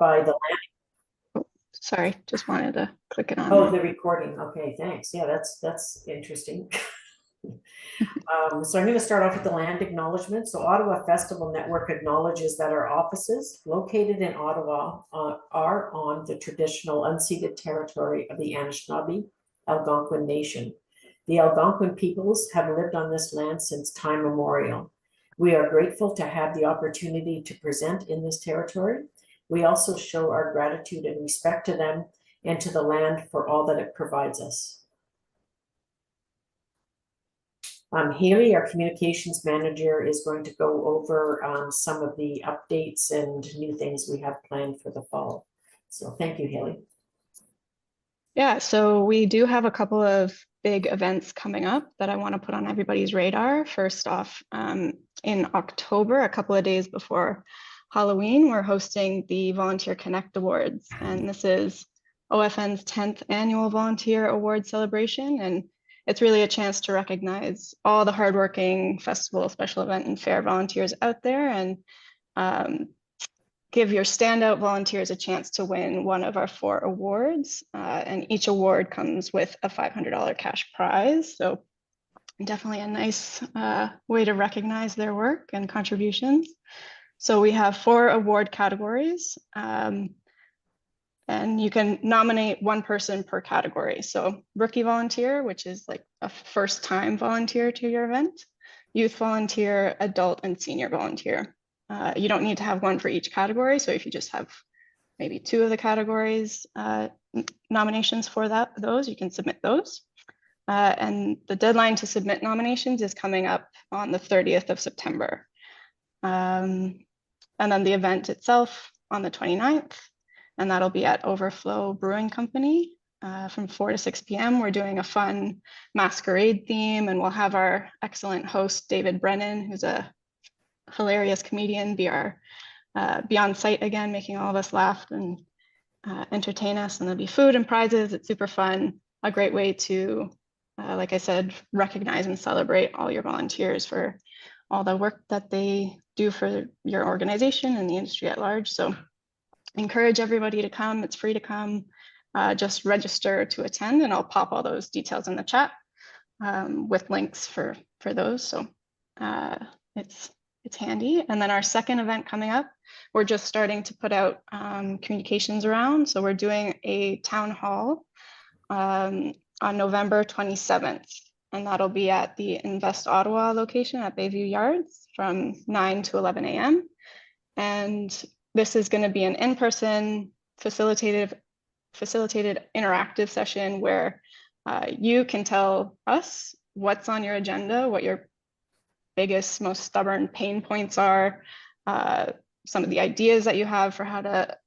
by the Sorry, just wanted to click it on. Oh, the recording. Okay, thanks. Yeah, that's interesting. So I'm going to start off with the land acknowledgement. So Ottawa Festival Network acknowledges that our offices located in Ottawa are on the traditional unceded territory of the Anishinaabe Algonquin Nation. The Algonquin peoples have lived on this land since time immemorial. We are grateful to have the opportunity to present in this territory. We also show our gratitude and respect to them and to the land for all that it provides us. Haley, our communications manager, is going to go over some of the updates and new things we have planned for the fall. So thank you, Haley. Yeah, so we do have a couple of big events coming up that I want to put on everybody's radar. First off, in October, a couple of days before Halloween, we're hosting the Volunteer Connect Awards, and this is OFN's 10th annual Volunteer Award celebration, and it's really a chance to recognize all the hardworking festival, special event, and fair volunteers out there, and give your standout volunteers a chance to win one of our 4 awards. And each award comes with a $500 cash prize. So definitely a nice way to recognize their work and contributions. So we have 4 award categories. And you can nominate 1 person per category. So rookie volunteer, which is like a first time volunteer to your event, youth volunteer, adult and senior volunteer. You don't need to have 1 for each category. So if you just have maybe 2 of the categories nominations for those, you can submit those. And the deadline to submit nominations is coming up on the 30th of September. And then the event itself on the 29th, and that'll be at Overflow Brewing Company from 4 to 6 p.m. We're doing a fun masquerade theme, and we'll have our excellent host, David Brennan, who's a hilarious comedian, be on site again, making all of us laugh and entertain us. And there'll be food and prizes. It's super fun. A great way to, like I said, recognize and celebrate all your volunteers for all the work that they do for your organization and the industry at large. So encourage everybody to come. It's free to come. Just register to attend, and I'll pop all those details in the chat with links for those. So it's handy. And then our second event coming up, we're just starting to put out communications around. So we're doing a town hall on November 27th, and that'll be at the Invest Ottawa location at Bayview Yards from 9 to 11 a.m. And this is going to be an in-person facilitated interactive session where you can tell us what's on your agenda, what your biggest, most stubborn pain points are, some of the ideas that you have for how to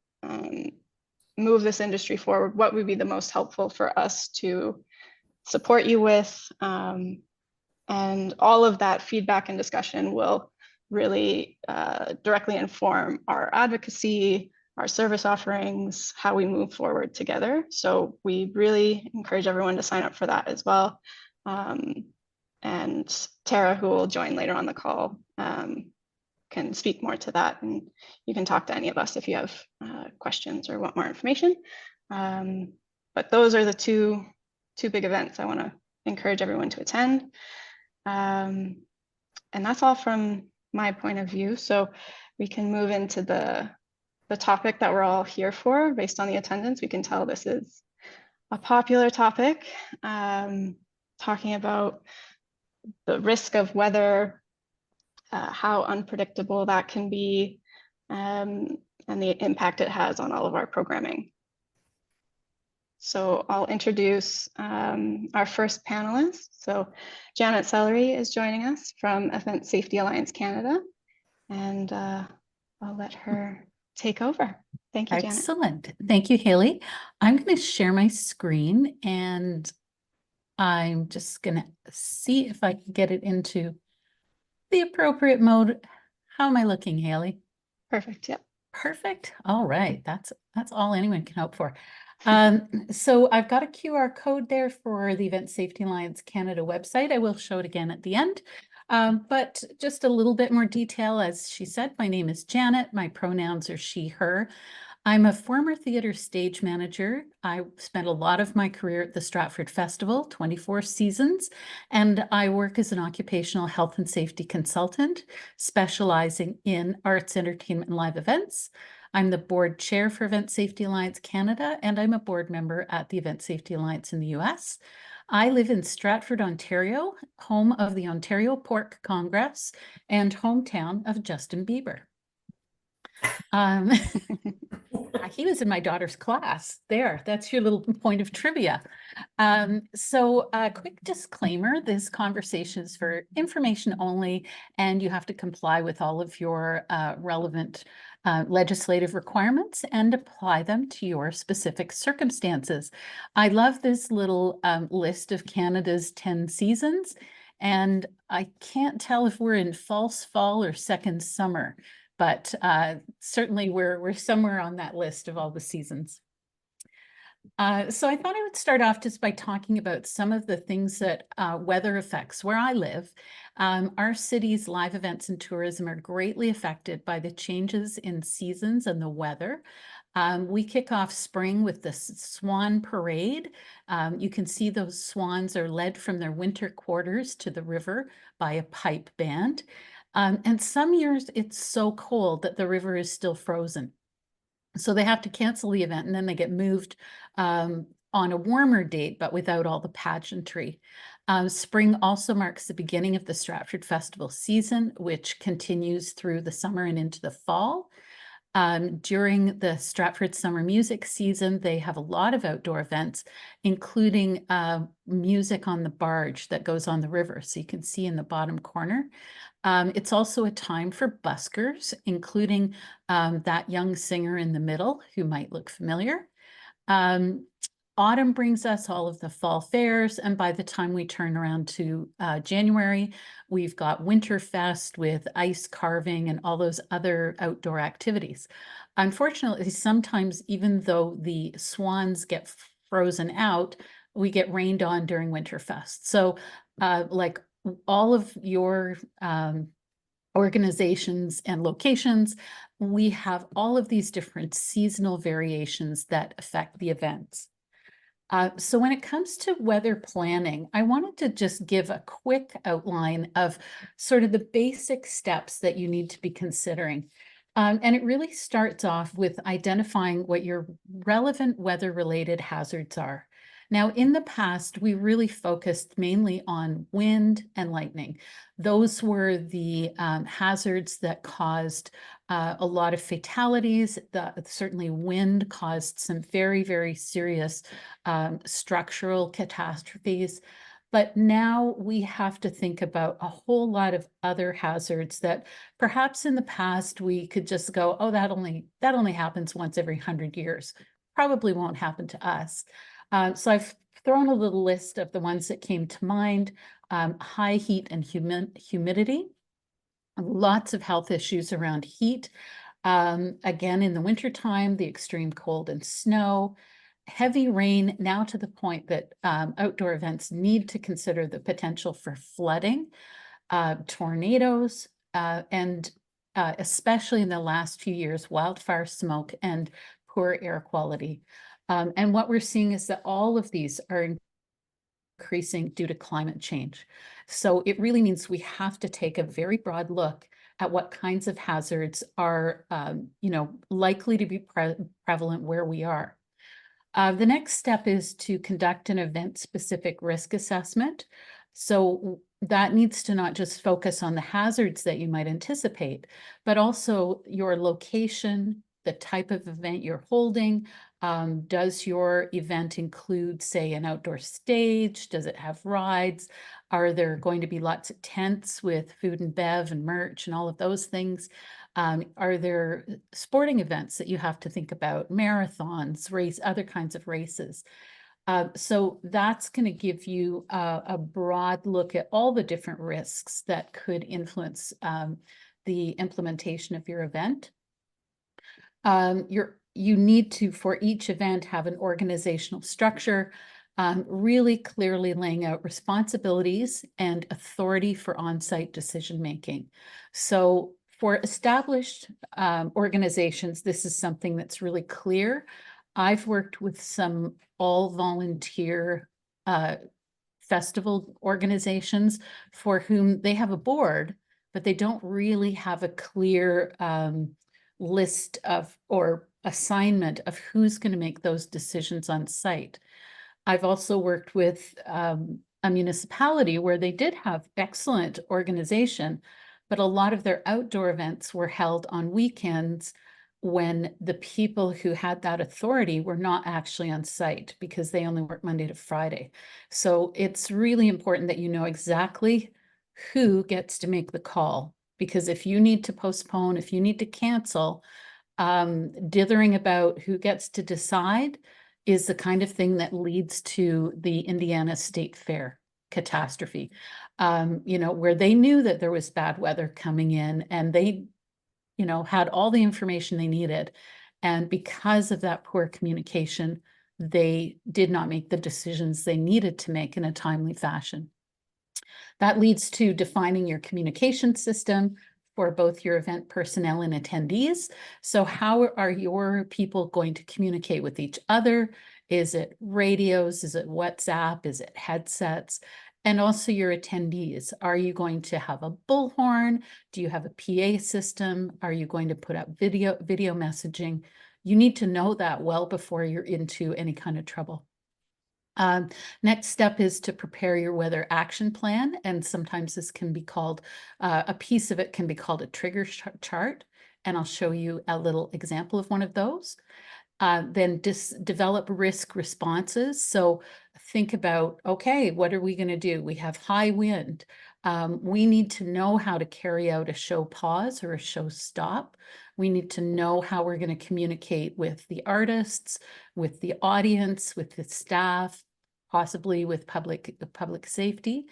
move this industry forward, what would be the most helpful for us to support you with. And all of that feedback and discussion will really directly inform our advocacy, our service offerings, how we move forward together. So we really encourage everyone to sign up for that as well. And Tara, who will join later on the call, can speak more to that, and you can talk to any of us if you have questions or want more information. But those are the two big events I want to encourage everyone to attend. And that's all from my point of view. So we can move into the topic that we're all here for. Based on the attendance, we can tell this is a popular topic, talking about the risk of weather, how unpredictable that can be, and the impact it has on all of our programming. So I'll introduce our first panelist. So Janet Sellery is joining us from Event Safety Alliance Canada, and I'll let her take over. Thank you, Janet. Excellent. Thank you, Haley. I'm going to share my screen, and I'm just going to see if I can get it into the appropriate mode. How am I looking, Haley? Perfect. Yep. Perfect. All right. That's all anyone can hope for. So I've got a QR code there for the Event Safety Alliance Canada website. I will show it again at the end. But just a little bit more detail. As she said, my name is Janet. My pronouns are she, her. I'm a former theater stage manager. I spent a lot of my career at the Stratford Festival, 24 seasons, and I work as an occupational health and safety consultant, specializing in arts, entertainment, and live events. I'm the board chair for Event Safety Alliance Canada, and I'm a board member at the Event Safety Alliance in the US. I live in Stratford, Ontario, home of the Ontario Pork Congress and hometown of Justin Bieber. He was in my daughter's class. There, that's your little point of trivia. So a quick disclaimer, this conversation is for information only, and you have to comply with all of your relevant legislative requirements and apply them to your specific circumstances. I love this little list of Canada's 10 seasons, and I can't tell if we're in false fall or second summer, but certainly we're somewhere on that list of all the seasons. So I thought I would start off just by talking about some of the things that weather affects where I live. Our city's live events and tourism are greatly affected by the changes in seasons and the weather. We kick off spring with the Swan Parade. You can see those swans are led from their winter quarters to the river by a pipe band. And some years it's so cold that the river is still frozen. So they have to cancel the event and then they get moved on a warmer date, but without all the pageantry. Spring also marks the beginning of the Stratford Festival season, which continues through the summer and into the fall. During the Stratford summer music season, they have a lot of outdoor events, including music on the barge that goes on the river. So you can see in the bottom corner. It's also a time for buskers, including that young singer in the middle who might look familiar. Autumn brings us all of the fall fairs, and by the time we turn around to January, we've got Winterfest with ice carving and all those other outdoor activities. Unfortunately, sometimes even though the swans get frozen out, we get rained on during Winterfest. So like all of your organizations and locations, we have all of these different seasonal variations that affect the events. So when it comes to weather planning, I wanted to just give a quick outline of sort of the basic steps that you need to be considering. And it really starts off with identifying what your relevant weather-related hazards are. Now, in the past, we really focused mainly on wind and lightning. Those were the hazards that caused a lot of fatalities. Certainly wind caused some very, very serious structural catastrophes. But now we have to think about a whole lot of other hazards that perhaps in the past we could just go, oh, that only happens once every 100 years. Probably won't happen to us. So I've thrown a little list of the ones that came to mind. High heat and humidity. Lots of health issues around heat. Again, in the wintertime, the extreme cold and snow. Heavy rain, now to the point that outdoor events need to consider the potential for flooding, tornadoes, and especially in the last few years, wildfire smoke and poor air quality. And what we're seeing is that all of these are increasing due to climate change. So it really means we have to take a very broad look at what kinds of hazards are, likely to be prevalent where we are. The next step is to conduct an event-specific risk assessment. So that needs to not just focus on the hazards that you might anticipate, but also your location, the type of event you're holding. Does your event include, say, an outdoor stage? Does it have rides? Are there going to be lots of tents with food and bev and merch and all of those things? Are there sporting events that you have to think about? Marathons, other kinds of races. So that's going to give you a broad look at all the different risks that could influence the implementation of your event. You need to, for each event, have an organizational structure, really clearly laying out responsibilities and authority for on-site decision-making. So For established organizations, this is something that's really clear. I've worked with some all-volunteer festival organizations for whom they have a board, but they don't really have a clear list of or assignment of who's going to make those decisions on site. I've also worked with a municipality where they did have excellent organization, but a lot of their outdoor events were held on weekends when the people who had that authority were not actually on site because they only work Monday to Friday. So it's really important that you know exactly who gets to make the call, because if you need to postpone, if you need to cancel, dithering about who gets to decide is the kind of thing that leads to the Indiana State Fair catastrophe, you know, where they knew that there was bad weather coming in and they, you know, had all the information they needed. And because of that poor communication, they did not make the decisions they needed to make in a timely fashion. That leads to defining your communication system for both your event personnel and attendees. So how are your people going to communicate with each other? Is it radios? Is it WhatsApp? Is it headsets? And also your attendees. Are you going to have a bullhorn? Do you have a PA system? Are you going to put up video messaging? You need to know that well before you're into any kind of trouble. Next step is to prepare your weather action plan. And sometimes this can be called, a piece of it can be called a trigger chart. And I'll show you a little example of one of those. Then develop risk responses. So think about, okay, what are we going to do? We have high wind. We need to know how to carry out a show pause or a show stop. We need to know how we're going to communicate with the artists, with the audience, with the staff, possibly with public safety.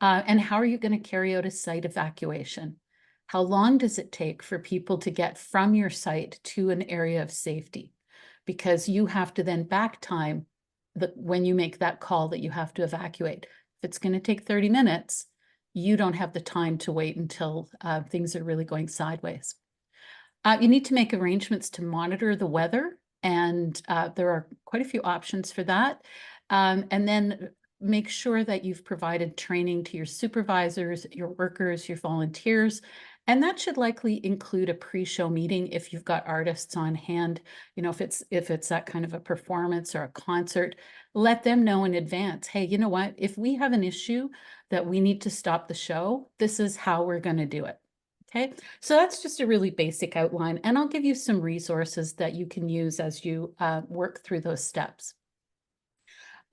And how are you going to carry out a site evacuation? How long does it take for people to get from your site to an area of safety? Because you have to then back time when you make that call that you have to evacuate. If it's going to take 30 minutes, you don't have the time to wait until things are really going sideways. You need to make arrangements to monitor the weather, and there are quite a few options for that. And then make sure that you've provided training to your supervisors, your workers, your volunteers. And that should likely include a pre-show meeting if you've got artists on hand. You know, if it's that kind of a performance or a concert, let them know in advance, hey, you know what, if we have an issue that we need to stop the show, this is how we're going to do it. Okay, so that's just a really basic outline, and I'll give you some resources that you can use as you work through those steps.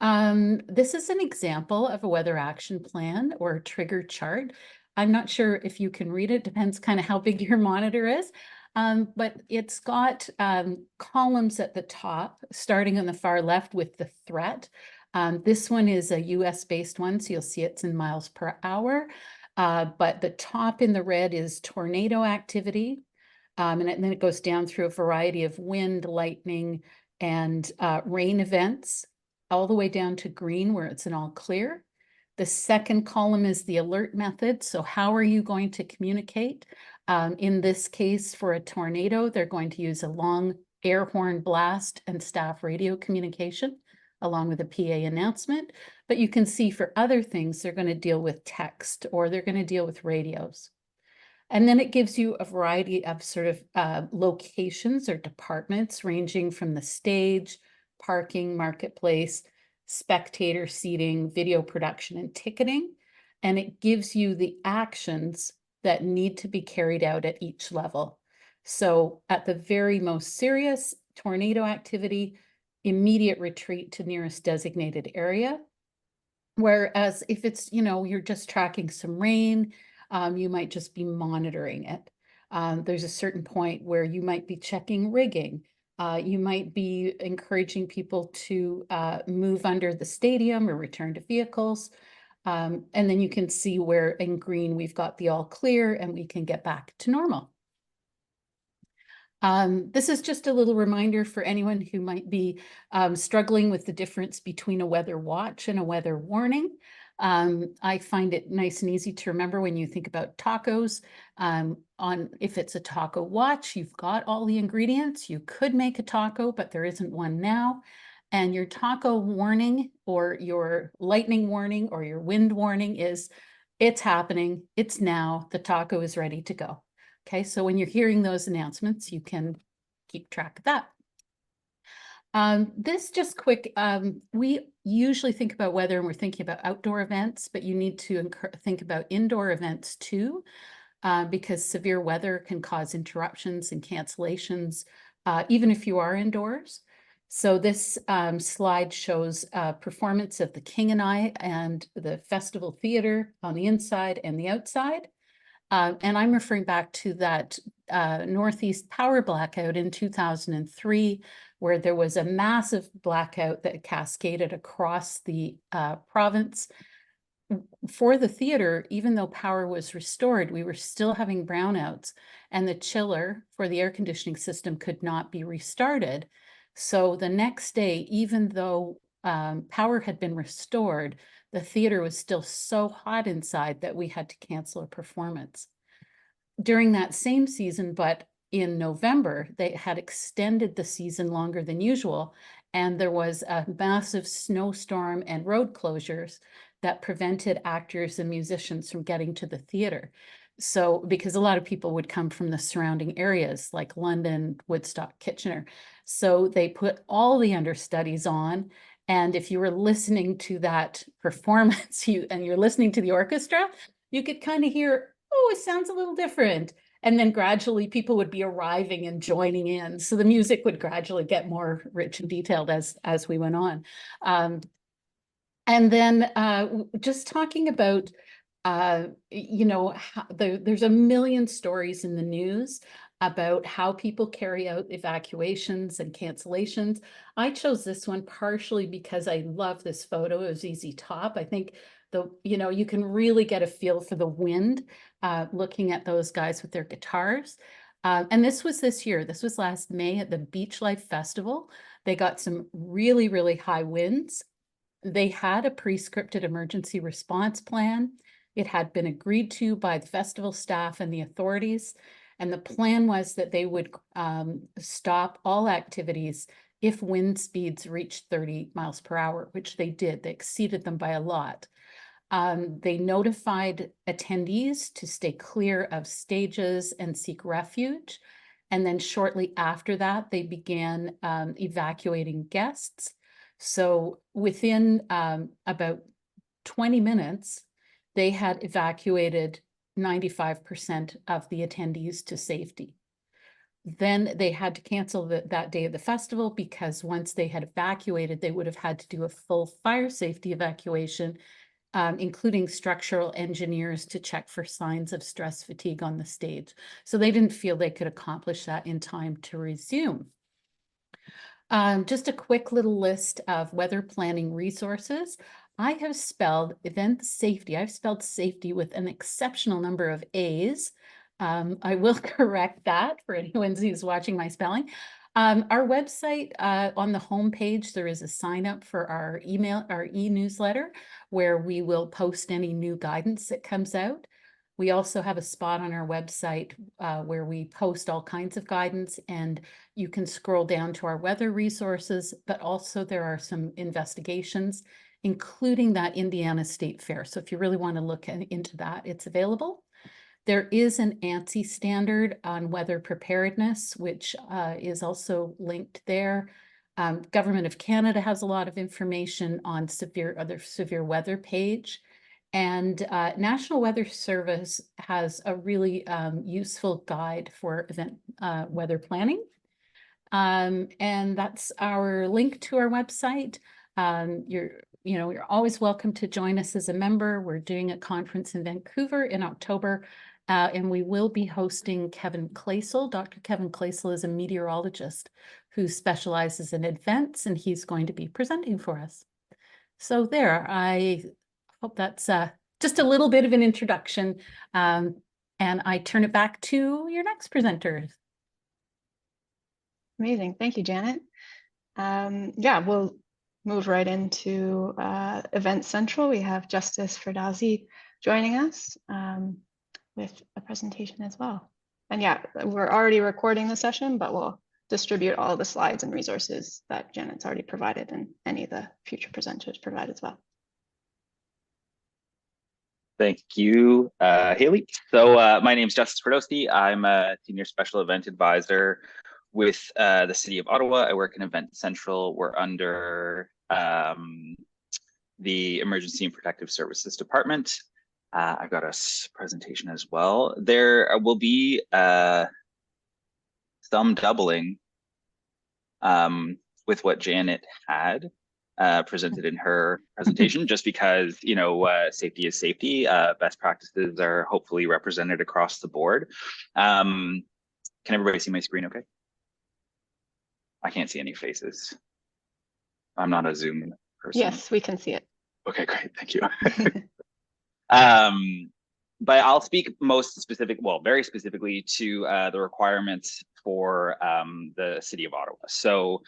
This is an example of a weather action plan or trigger chart. I'm not sure if you can read it, depends kind of how big your monitor is, but it's got columns at the top, starting on the far left with the threat. This one is a US-based one, so you'll see it's in miles per hour. But the top in the red is tornado activity. And then it goes down through a variety of wind, lightning, and rain events, all the way down to green where it's an all clear. The second column is the alert method. So how are you going to communicate? In this case, for a tornado, they're going to use a long air horn blast and staff radio communication, along with a PA announcement. But you can see for other things, they're going to deal with text or they're going to deal with radios. And then it gives you a variety of sort of locations or departments ranging from the stage, parking, marketplace, spectator seating, video production, and ticketing. And it gives you the actions that need to be carried out at each level. So at the very most serious tornado activity, immediate retreat to nearest designated area. Whereas if it's, you know, you're just tracking some rain, you might just be monitoring it. There's a certain point where you might be checking rigging. You might be encouraging people to move under the stadium or return to vehicles. And then you can see where in green we've got the all clear and we can get back to normal. This is just a little reminder for anyone who might be struggling with the difference between a weather watch and a weather warning. I find it nice and easy to remember when you think about tacos. on if it's a taco watch, you've got all the ingredients. You could make a taco, but there isn't one now. And your taco warning or your lightning warning or your wind warning is it's happening. It's now. The taco is ready to go. Okay, so when you're hearing those announcements, you can keep track of that. This just quick, we usually think about weather and we're thinking about outdoor events, but you need to think about indoor events too, because severe weather can cause interruptions and cancellations, even if you are indoors. So this slide shows performance of the King and I and the Festival Theatre on the inside and the outside. And I'm referring back to that Northeast power blackout in 2003, where there was a massive blackout that cascaded across the province. For the theater, even though power was restored, we were still having brownouts, and the chiller for the air conditioning system could not be restarted. So the next day, even though power had been restored, the theater was still so hot inside that we had to cancel a performance. During that same season, but in November, they had extended the season longer than usual, and there was a massive snowstorm and road closures that prevented actors and musicians from getting to the theater. So, because a lot of people would come from the surrounding areas like London, Woodstock, Kitchener. So they put all the understudies on. And if you were listening to that performance and you're listening to the orchestra, you could kind of hear, oh, it sounds a little different. And then gradually people would be arriving and joining in. So the music would gradually get more rich and detailed as we went on. And then just talking about, you know, there's a million stories in the news about how people carry out evacuations and cancellations. I chose this one partially because I love this photo of ZZ Top. I think you can really get a feel for the wind looking at those guys with their guitars. And this was this year. This was last May at the Beach Life Festival. They got some really, really high winds. They had a pre-scripted emergency response plan. It had been agreed to by the festival staff and the authorities. And the plan was that they would stop all activities if wind speeds reached 30 miles per hour, which they did. They exceeded them by a lot. They notified attendees to stay clear of stages and seek refuge. And then shortly after that, they began evacuating guests. So within about 20 minutes, they had evacuated 95% of the attendees to safety. Then they had to cancel that day of the festival because once they had evacuated, they would have had to do a full fire safety evacuation, including structural engineers to check for signs of stress fatigue on the stage. So they didn't feel they could accomplish that in time to resume. Just a quick little list of weather planning resources. I have spelled event safety. I've spelled safety with an exceptional number of A's. I will correct that for anyone who's watching my spelling. Our website, on the homepage, there is a sign up for our e-newsletter where we will post any new guidance that comes out. We also have a spot on our website where we post all kinds of guidance, and you can scroll down to our weather resources, but also there are some investigations, including that Indiana State Fair. So if you really want to look into that, it's available. There is an ANSI standard on weather preparedness, which is also linked there. Government of Canada has a lot of information on severe weather page. And National Weather Service has a really useful guide for event weather planning. And that's our link to our website. You're always welcome to join us as a member. We're doing a conference in Vancouver in October, and we will be hosting Kevin Claisel. Dr. Kevin Claisel is a meteorologist who specializes in events, and he's going to be presenting for us. So there, I hope that's just a little bit of an introduction, and I turn it back to your next presenters. Amazing. Thank you, Janet. Yeah, we'll move right into Event Central. We have Justice Firdawsi joining us with a presentation as well. And yeah, we're already recording the session, but we'll distribute all the slides and resources that Janet's already provided and any of the future presenters provide as well. Thank you, Haley. So my name is Justice Firdawsi. I'm a Senior Special Event Advisor with the City of Ottawa. I work in Event Central. We're under the Emergency and Protective Services Department. I've got a presentation as well. There will be some doubling with what Janet had presented in her presentation, just because, you know, safety is safety. Best practices are hopefully represented across the board. Can everybody see my screen okay? I can't see any faces. I'm not a Zoom person. Yes, we can see it. Okay, great, thank you. But I'll speak most specific, well, very specifically to the requirements for the City of Ottawa. So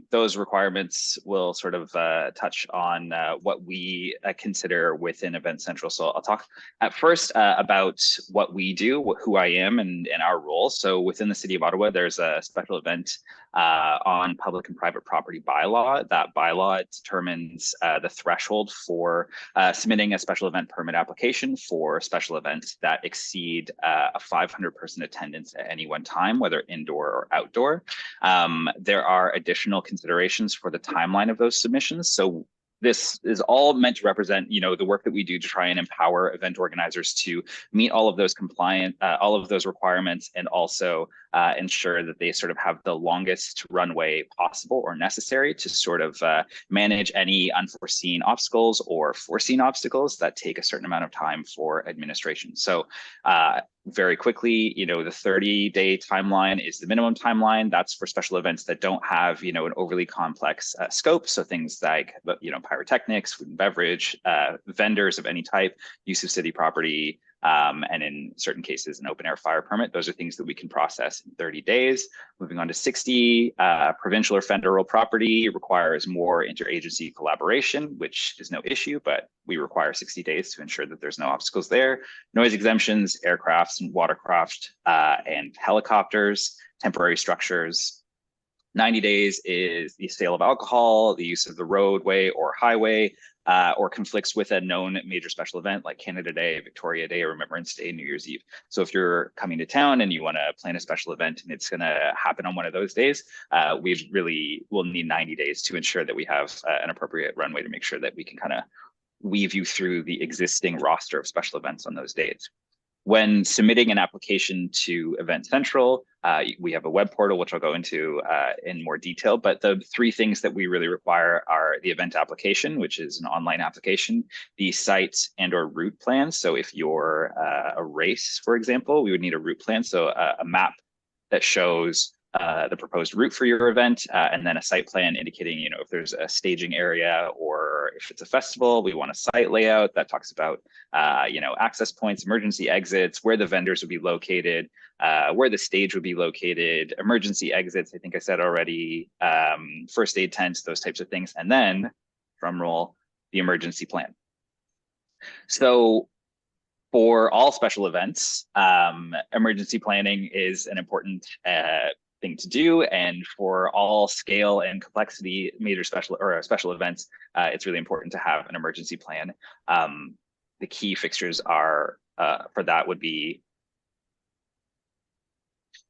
those requirements will sort of touch on what we consider within Event Central. So I'll talk at first about what we do, who I am, and our role. So within the City of Ottawa, there's a special event on public and private property bylaw. That bylaw determines the threshold for submitting a special event permit application for special events that exceed a 500-person attendance at any one time, whether indoor or outdoor. There are additional considerations for the timeline of those submissions. So this is all meant to represent, you know, the work that we do to try and empower event organizers to meet all of those all of those requirements, and also ensure that they sort of have the longest runway possible or necessary to sort of manage any unforeseen obstacles or foreseen obstacles that take a certain amount of time for administration. So very quickly, you know, the 30-day timeline is the minimum timeline. That's for special events that don't have, you know, an overly complex scope. So things like, you know, pyrotechnics, food and beverage, vendors of any type, use of city property, and in certain cases, an open air fire permit. Those are things that we can process in 30 days. Moving on to 60, provincial or federal property requires more interagency collaboration, which is no issue, but we require 60 days to ensure that there's no obstacles there. Noise exemptions, aircrafts and watercraft and helicopters, temporary structures. 90 days is the sale of alcohol, the use of the roadway or highway, or conflicts with a known major special event like Canada Day, Victoria Day, or Remembrance Day, New Year's Eve. So if you're coming to town and you want to plan a special event and it's going to happen on one of those days, we really will need 90 days to ensure that we have an appropriate runway to make sure that we can kind of weave you through the existing roster of special events on those dates. When submitting an application to Event Central, we have a web portal, which I'll go into in more detail, but the three things that we really require are the event application, which is an online application, the site and or route plan. So if you're a race, for example, we would need a route plan. So a map that shows the proposed route for your event, and then a site plan indicating, you know, if there's a staging area or if it's a festival, we want a site layout that talks about, you know, access points, emergency exits, where the vendors would be located, where the stage would be located, emergency exits, I think I said already, first aid tents, those types of things, and then, drum roll, the emergency plan. So for all special events, emergency planning is an important thing to do, and for all scale and complexity major special events, it's really important to have an emergency plan. The key fixtures are for that would be,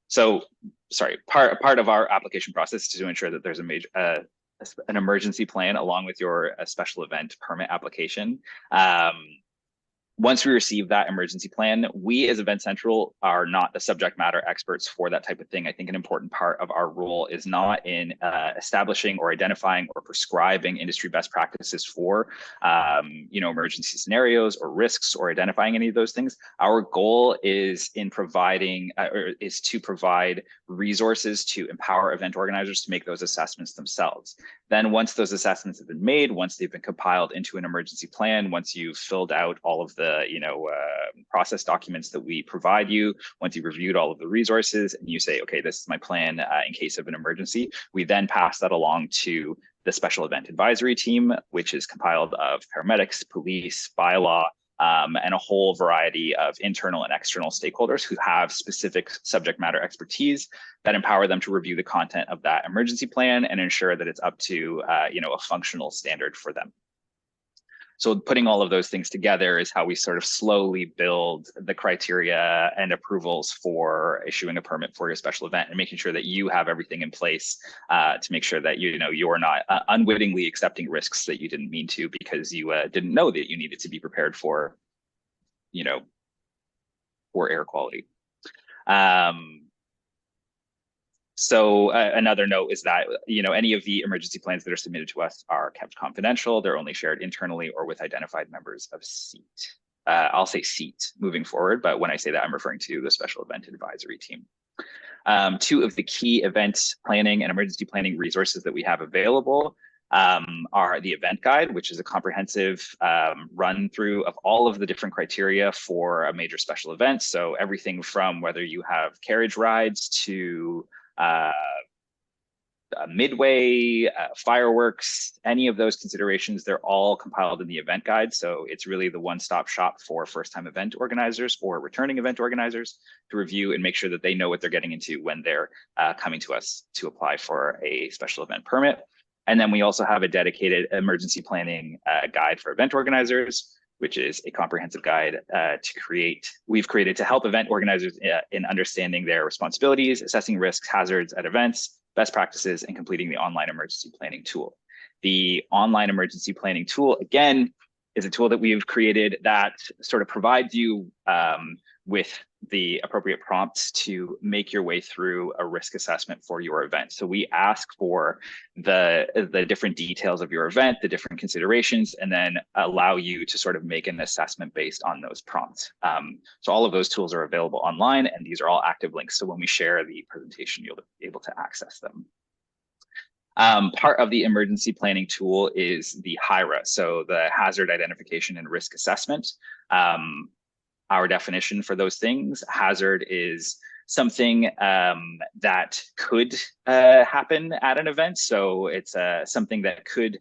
so sorry, part of our application process is to ensure that there's an emergency plan along with your special event permit application. Once we receive that emergency plan, we as Event Central are not the subject matter experts for that type of thing. I think an important part of our role is not in establishing or identifying or prescribing industry best practices for, you know, emergency scenarios or risks or identifying any of those things. Our goal is in providing, is to provide resources to empower event organizers to make those assessments themselves. Then once those assessments have been made, once they've been compiled into an emergency plan, once you've filled out all of the, you know, process documents that we provide you, once you've reviewed all of the resources and you say, okay, this is my plan in case of an emergency, we then pass that along to the special event advisory team, which is compiled of paramedics, police, bylaw, and a whole variety of internal and external stakeholders who have specific subject matter expertise that empower them to review the content of that emergency plan and ensure that it's up to a functional standard for them. So putting all of those things together is how we sort of slowly build the criteria and approvals for issuing a permit for your special event, and making sure that you have everything in place to make sure that you're not unwittingly accepting risks that you didn't mean to, because you didn't know that you needed to be prepared for, for air quality. So another note is that, any of the emergency plans that are submitted to us are kept confidential. They're only shared internally or with identified members of SEAT. I'll say SEAT moving forward, but when I say that, I'm referring to the Special Event Advisory Team. Two of the key event planning and emergency planning resources that we have available are the event guide, which is a comprehensive run through of all of the different criteria for a major special event. So everything from whether you have carriage rides to midway, fireworks, any of those considerations, they're all compiled in the event guide. So it's really the one-stop shop for first-time event organizers or returning event organizers to review and make sure that they know what they're getting into when they're coming to us to apply for a special event permit. And then we also have a dedicated emergency planning guide for event organizers, which is a comprehensive guide we've created to help event organizers in understanding their responsibilities, assessing risks, hazards at events, best practices, and completing the online emergency planning tool. The online emergency planning tool, again, is a tool that we've created that sort of provides you with the appropriate prompts to make your way through a risk assessment for your event. So we ask for the different details of your event, the different considerations, and then allow you to sort of make an assessment based on those prompts. So all of those tools are available online, and these are all active links. So when we share the presentation, you'll be able to access them. Part of the emergency planning tool is the HIRA, so the Hazard Identification and Risk Assessment. Our definition for those things: hazard is something that could happen at an event. So it's something that could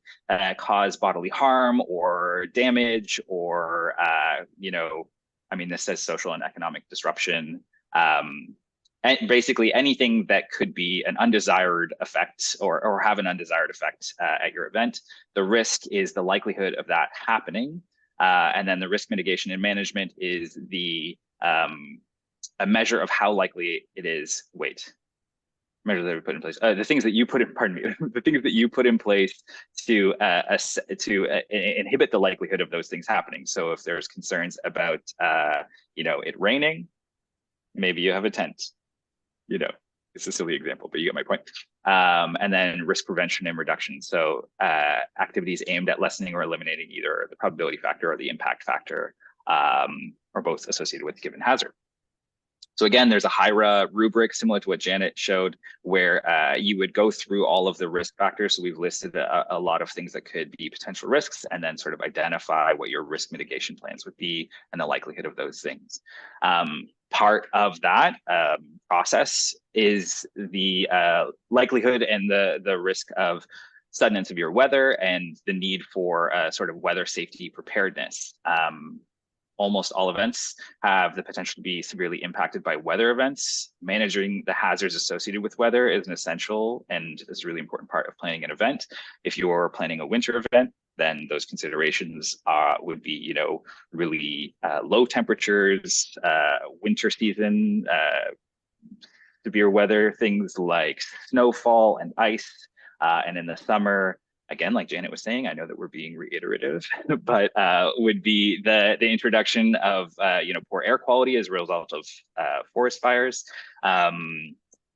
cause bodily harm or damage, or this says social and economic disruption. And basically anything that could be an undesired effect or have an undesired effect at your event. The risk is the likelihood of that happening. And then the risk mitigation and management is a measure of how likely it is. Measures that we put in place. The things that you put in, the things that you put in place to inhibit the likelihood of those things happening. So if there's concerns about it raining, maybe you have a tent. It's a silly example, but you get my point. And then risk prevention and reduction. So activities aimed at lessening or eliminating either the probability factor or the impact factor, or both associated with a given hazard. So again, there's a HIRA rubric similar to what Janet showed, where you would go through all of the risk factors. So we've listed a lot of things that could be potential risks, and then sort of identify what your risk mitigation plans would be and the likelihood of those things. Part of that process is the likelihood and the risk of sudden and severe weather and the need for sort of weather safety preparedness. Almost all events have the potential to be severely impacted by weather events. Managing the hazards associated with weather is an essential and is a really important part of planning an event. If you're planning a winter event, then those considerations would be, really low temperatures, winter season, severe weather, things like snowfall and ice. And in the summer, again, like Janet was saying, I know that we're being reiterative, but would be the introduction of, poor air quality as a result of forest fires,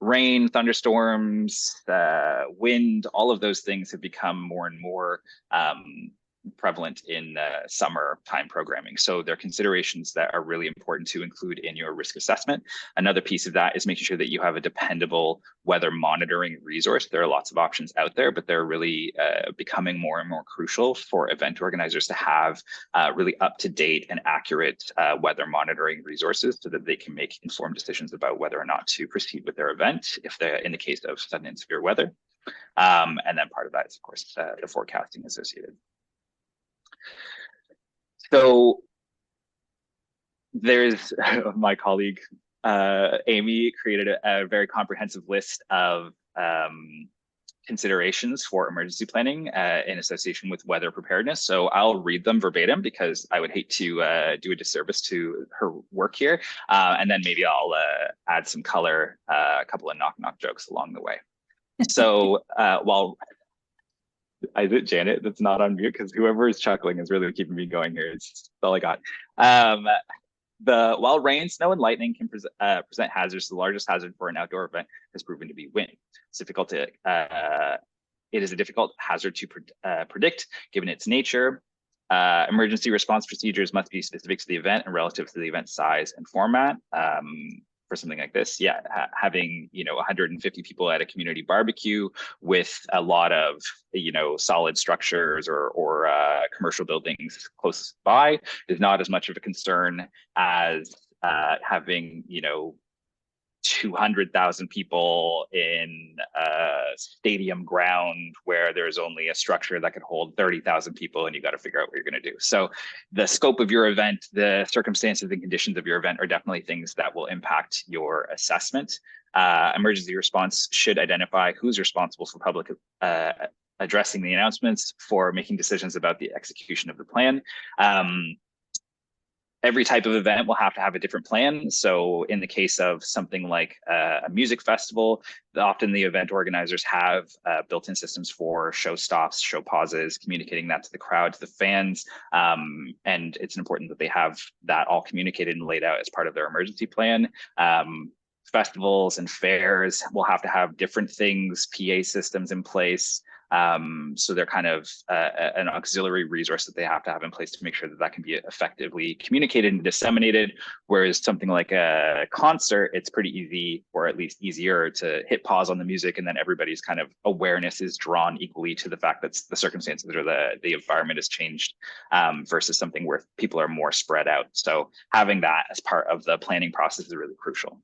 rain, thunderstorms, wind, all of those things have become more and more prevalent in summer time programming. So there are considerations that are really important to include in your risk assessment. Another piece of that is making sure that you have a dependable weather monitoring resource. There are lots of options out there, but they're really becoming more and more crucial for event organizers to have really up-to-date and accurate weather monitoring resources so that they can make informed decisions about whether or not to proceed with their event if they're in the case of sudden and severe weather. And then part of that is, of course, the forecasting associated. So there's my colleague Amy created a very comprehensive list of considerations for emergency planning in association with weather preparedness. So I'll read them verbatim because I would hate to do a disservice to her work here. And then maybe I'll add some color, a couple of knock jokes along the way. So while Janet, that's not on mute because whoever is chuckling is really keeping me going here. It's all I got. While rain, snow, and lightning can present hazards, the largest hazard for an outdoor event has proven to be wind. It is a difficult hazard to predict given its nature. Emergency response procedures must be specific to the event and relative to the event size and format. For something like this, yeah, having 150 people at a community barbecue with a lot of solid structures or commercial buildings close by is not as much of a concern as having 200,000 people in a stadium ground where there's only a structure that could hold 30,000 people and you got to figure out what you're going to do. So the scope of your event, the circumstances and conditions of your event are definitely things that will impact your assessment. Emergency response should identify who's responsible for public addressing the announcements, for making decisions about the execution of the plan. Every type of event will have to have a different plan. So in the case of something like a music festival, often the event organizers have built-in systems for show stops, show pauses, communicating that to the crowd, to the fans. And it's important that they have that all communicated and laid out as part of their emergency plan. Festivals and fairs will have to have different things, PA systems in place. So they're kind of an auxiliary resource that they have to have in place to make sure that that can be effectively communicated and disseminated. Whereas something like a concert, it's pretty easy, or at least easier, to hit pause on the music and then everybody's kind of awareness is drawn equally to the fact that the circumstances or the environment has changed, versus something where people are more spread out. So having that as part of the planning process is really crucial.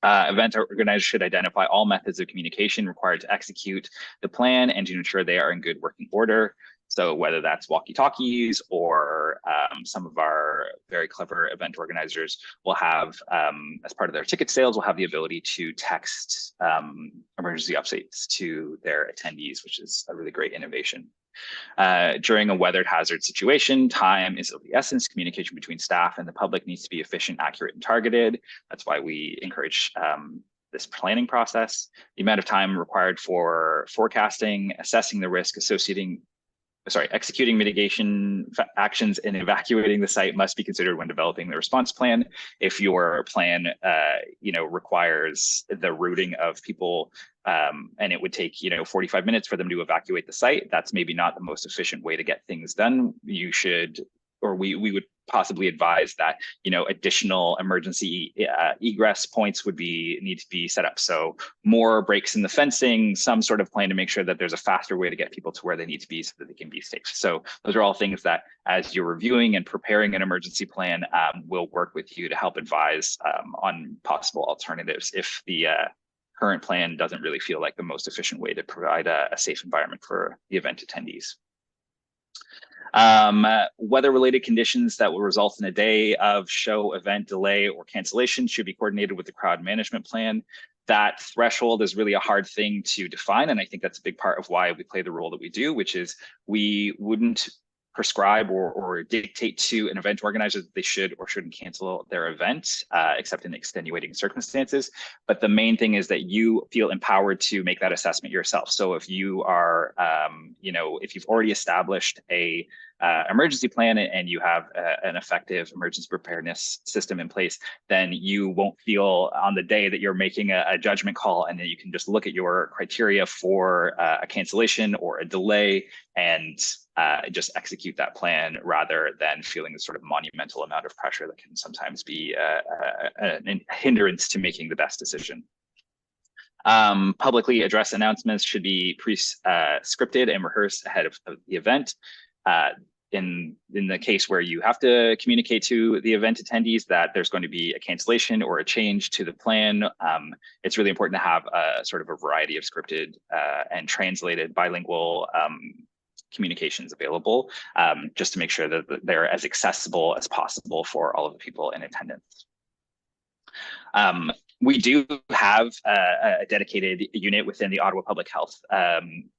Event organizers should identify all methods of communication required to execute the plan and to ensure they are in good working order. So whether that's walkie-talkies or some of our very clever event organizers will have, as part of their ticket sales, will have the ability to text emergency updates to their attendees, which is a really great innovation. During a weather hazard situation, time is of the essence. Communication between staff and the public needs to be efficient, accurate, and targeted. That's why we encourage this planning process. The amount of time required for forecasting, assessing the risk, executing mitigation actions and evacuating the site must be considered when developing the response plan. If your plan, requires the routing of people, and it would take 45 minutes for them to evacuate the site, that's maybe not the most efficient way to get things done. You should, or we would possibly advise that additional emergency egress points would need to be set up. So more breaks in the fencing, some sort of plan to make sure that there's a faster way to get people to where they need to be so that they can be safe. So those are all things that, as you're reviewing and preparing an emergency plan, we'll work with you to help advise on possible alternatives if the current plan doesn't really feel like the most efficient way to provide a safe environment for the event attendees. Weather-related conditions that will result in a day of show, event delay, or cancellation should be coordinated with the crowd management plan. That threshold is really a hard thing to define, and I think that's a big part of why we play the role that we do, which is we wouldn't prescribe or dictate to an event organizer that they should or shouldn't cancel their event, except in extenuating circumstances. But the main thing is that you feel empowered to make that assessment yourself. So if you are, if you've already established a emergency plan and you have an effective emergency preparedness system in place, then you won't feel on the day that you're making a judgment call, and then you can just look at your criteria for a cancellation or a delay and just execute that plan, rather than feeling this sort of monumental amount of pressure that can sometimes be a hindrance to making the best decision. Publicly addressed announcements should be pre-scripted and rehearsed ahead of the event. In the case where you have to communicate to the event attendees that there's going to be a cancellation or a change to the plan, it's really important to have a sort of a variety of scripted and translated bilingual communications available, just to make sure that they're as accessible as possible for all of the people in attendance. We do have a dedicated unit within the Ottawa Public Health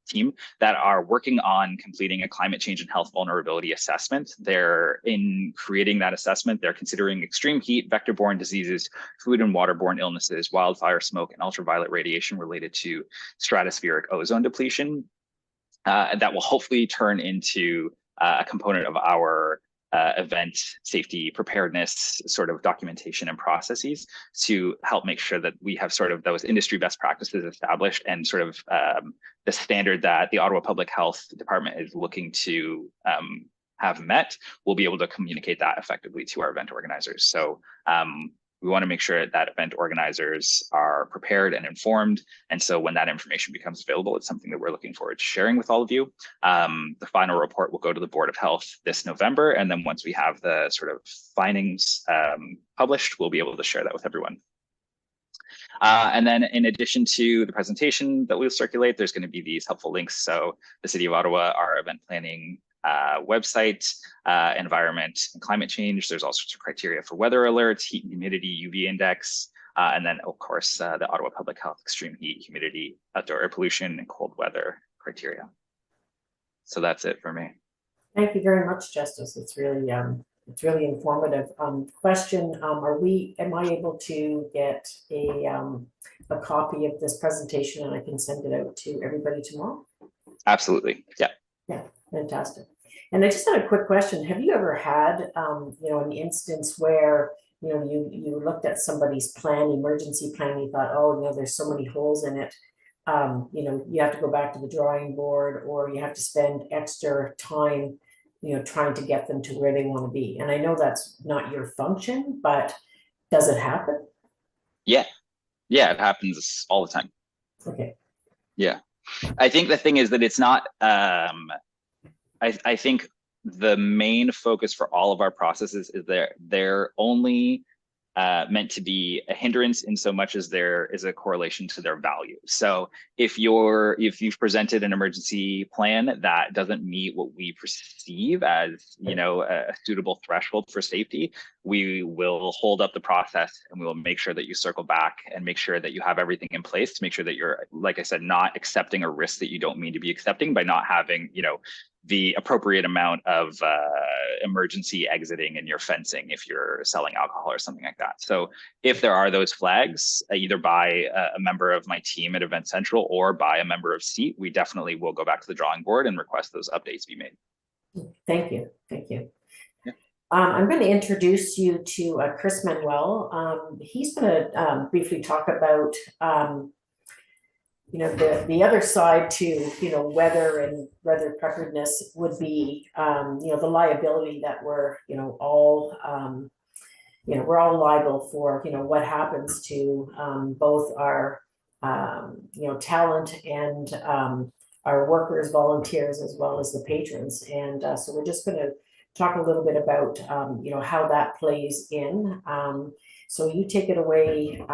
team that are working on completing a climate change and health vulnerability assessment. They're in creating that assessment. They're considering extreme heat, vector-borne diseases, food and waterborne illnesses, wildfire smoke, and ultraviolet radiation related to stratospheric ozone depletion. That will hopefully turn into a component of our event safety preparedness sort of documentation and processes to help make sure that we have sort of those industry best practices established and sort of the standard that the Ottawa Public Health Department is looking to have met. We'll be able to communicate that effectively to our event organizers. So we want to make sure that event organizers are prepared and informed. And so when that information becomes available, it's something that we're looking forward to sharing with all of you. The final report will go to the Board of Health this November. And then once we have the sort of findings published, we'll be able to share that with everyone. And then in addition to the presentation that we'll circulate, there's going to be these helpful links. So the City of Ottawa, our event planning website, environment and climate change. There's all sorts of criteria for weather alerts, heat and humidity, UV index, and then of course the Ottawa Public Health extreme heat, humidity, outdoor air pollution, and cold weather criteria. So that's it for me. Thank you very much, Justice. It's really informative. Question: am I able to get a copy of this presentation and I can send it out to everybody tomorrow? Absolutely. Yeah. Yeah. Fantastic. And I just had a quick question. Have you ever had, an instance where, you looked at somebody's plan, emergency plan, and you thought, oh, there's so many holes in it. You have to go back to the drawing board, or you have to spend extra time, trying to get them to where they want to be. And I know that's not your function, but does it happen? Yeah. Yeah, it happens all the time. Okay. Yeah. I think the thing is that it's not, I think the main focus for all of our processes is they're only meant to be a hindrance in so much as there is a correlation to their value. So if you've presented an emergency plan that doesn't meet what we perceive as a suitable threshold for safety, we will hold up the process and we will make sure that you circle back and make sure that you have everything in place to make sure that you're, like I said, not accepting a risk that you don't mean to be accepting by not having the appropriate amount of emergency exiting in your fencing if you're selling alcohol or something like that. So if there are those flags, either by a member of my team at Event Central or by a member of SEAT, we definitely will go back to the drawing board and request those updates be made. Thank you. Thank you. Yeah. I'm going to introduce you to Chris Manwell. He's going to briefly talk about the other side to weather and weather preparedness would be the liability that we're all we're all liable for what happens to both our talent and our workers, volunteers, as well as the patrons. And so we're just going to talk a little bit about how that plays in. So you take it away,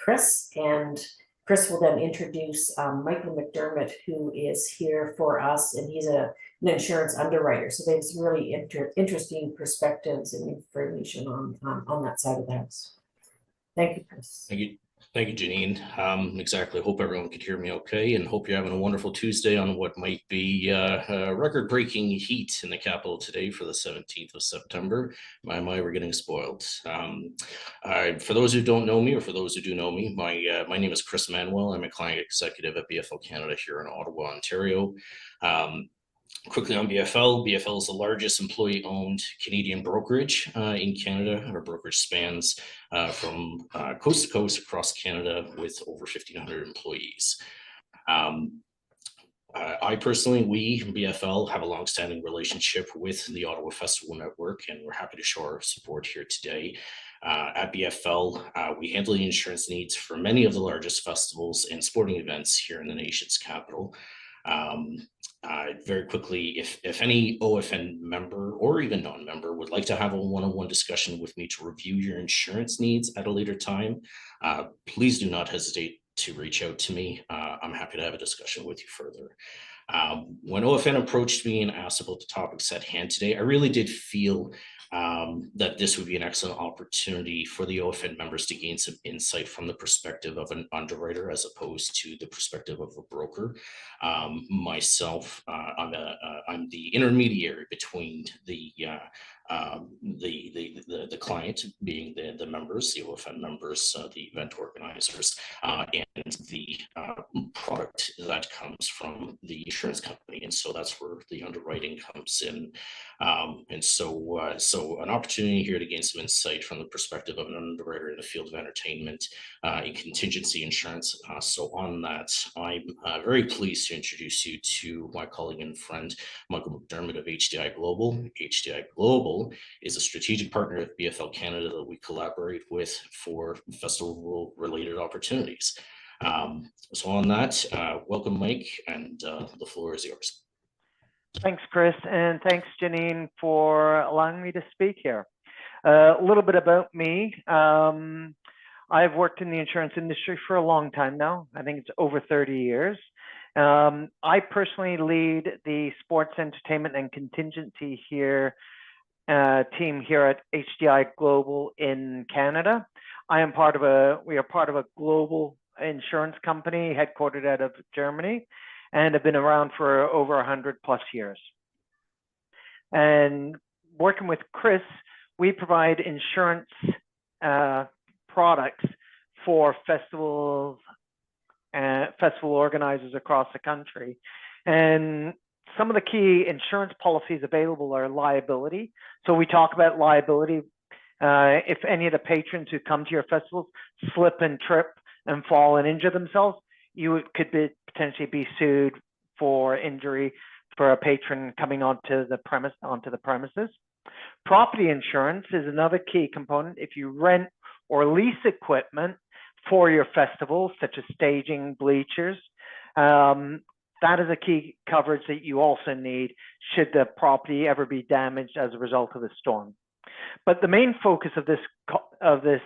Chris, and Chris will then introduce Micheal McDermott, who is here for us, and he's an insurance underwriter. So they have some really interesting perspectives and information on that side of the house. Thank you, Chris. Thank you, Janine. Exactly. Hope everyone could hear me okay, and hope you're having a wonderful Tuesday on what might be record-breaking heat in the capital today for the 17th of September. My, we're getting spoiled. For those who don't know me, or for those who do know me, my name is Chris Manwell. I'm a client executive at BFL Canada here in Ottawa, Ontario. Quickly on BFL, BFL is the largest employee-owned Canadian brokerage in Canada. Our brokerage spans from coast to coast across Canada with over 1,500 employees. I personally, we BFL have a long-standing relationship with the Ottawa Festival Network, and we're happy to show our support here today. At BFL, we handle the insurance needs for many of the largest festivals and sporting events here in the nation's capital. Very quickly, if any OFN member or even non-member would like to have a one-on-one discussion with me to review your insurance needs at a later time, please do not hesitate to reach out to me. I'm happy to have a discussion with you further. When OFN approached me and asked about the topics at hand today, I really did feel that this would be an excellent opportunity for the OFN members to gain some insight from the perspective of an underwriter as opposed to the perspective of a broker. Myself, I'm the intermediary between the client, being the members, the OFN members, the event organizers, and the product that comes from the insurance company. And so that's where the underwriting comes in. So an opportunity here to gain some insight from the perspective of an underwriter in the field of entertainment in contingency insurance. So on that, I'm very pleased to introduce you to my colleague and friend, Micheal McDermott of HDI Global. HDI Global is a strategic partner of BFL Canada that we collaborate with for festival-related opportunities. So on that, welcome, Mike, and the floor is yours. Thanks, Chris, and thanks, Janine, for allowing me to speak here. A little bit about me. I've worked in the insurance industry for a long time now. I think it's over 30 years. I personally lead the sports, entertainment, and contingency here team here at HDI Global in Canada. We are part of a global insurance company headquartered out of Germany, and have been around for over 100+ years. And working with Chris, we provide insurance products for festivals and festival organizers across the country. And some of the key insurance policies available are liability. So we talk about liability. If any of the patrons who come to your festivals slip and trip and fall and injure themselves, you could potentially be sued for injury for a patron coming onto the premises. Property insurance is another key component. If you rent or lease equipment for your festivals, such as staging, bleachers, that is a key coverage that you also need should the property ever be damaged as a result of the storm. But the main focus of this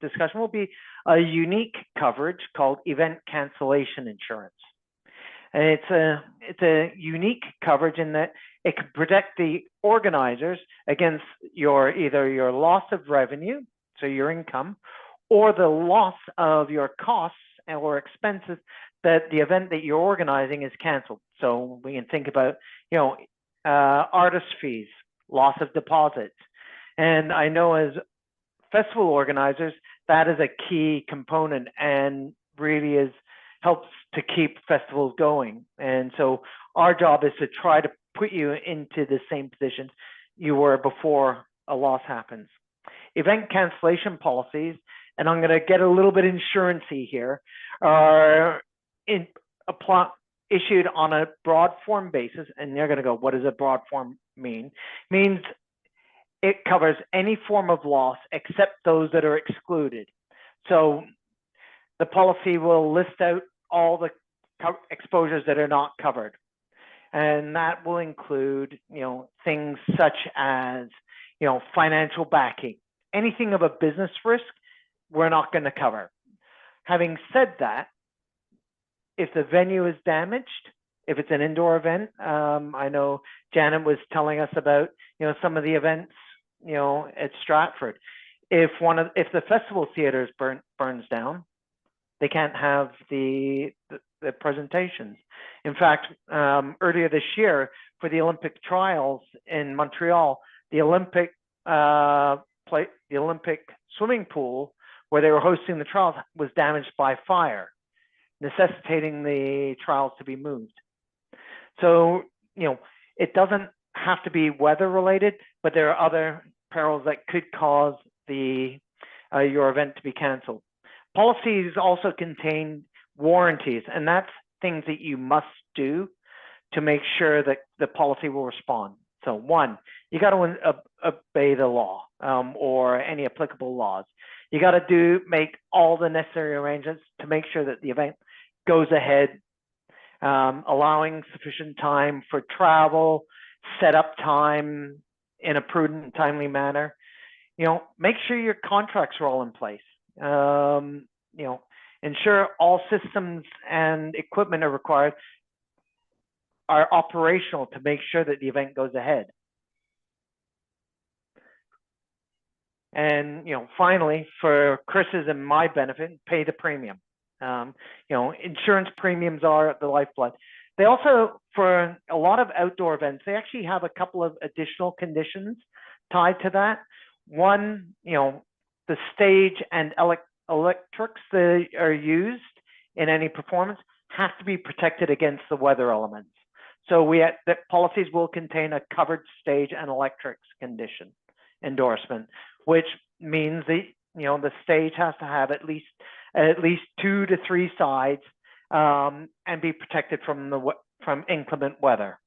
discussion will be a unique coverage called event cancellation insurance. And it's a unique coverage in that it can protect the organizers against either your loss of revenue, so your income, or the loss of your costs or expenses that the event that you're organizing is canceled. So we can think about, artist fees, loss of deposits. And I know as festival organizers, that is a key component and really helps to keep festivals going. And so our job is to try to put you into the same position you were before a loss happens. Event cancellation policies, and I'm going to get a little bit insurance-y here, are issued on a broad form basis. And you're going to go, what does a broad form mean? It means it covers any form of loss except those that are excluded. So the policy will list out all the exposures that are not covered. And that will include, things such as, financial backing. Anything of a business risk, we're not going to cover. Having said that, if the venue is damaged, if it's an indoor event, I know Janet was telling us about, some of the events, at Stratford. If the festival theater burns down, they can't have the presentations. In fact, earlier this year for the Olympic trials in Montreal, the Olympic swimming pool where they were hosting the trials was damaged by fire, necessitating the trials to be moved. So, it doesn't have to be weather related, but there are other perils that could cause your event to be canceled. Policies also contain warranties, and that's things that you must do to make sure that the policy will respond. So one, you got to obey the law or any applicable laws. You got to make all the necessary arrangements to make sure that the event goes ahead, allowing sufficient time for travel, set up time in a prudent and timely manner. Make sure your contracts are all in place. Ensure all systems and equipment are required are operational to make sure that the event goes ahead. And, finally, for Chris's and my benefit, pay the premium. Insurance premiums are the lifeblood. They also, for a lot of outdoor events, they actually have a couple of additional conditions tied to that. One, the stage and electrics that are used in any performance have to be protected against the weather elements. So the policies will contain a covered stage and electrics condition endorsement, which means the stage has to have at least 2 to 3 sides and be protected from inclement weather.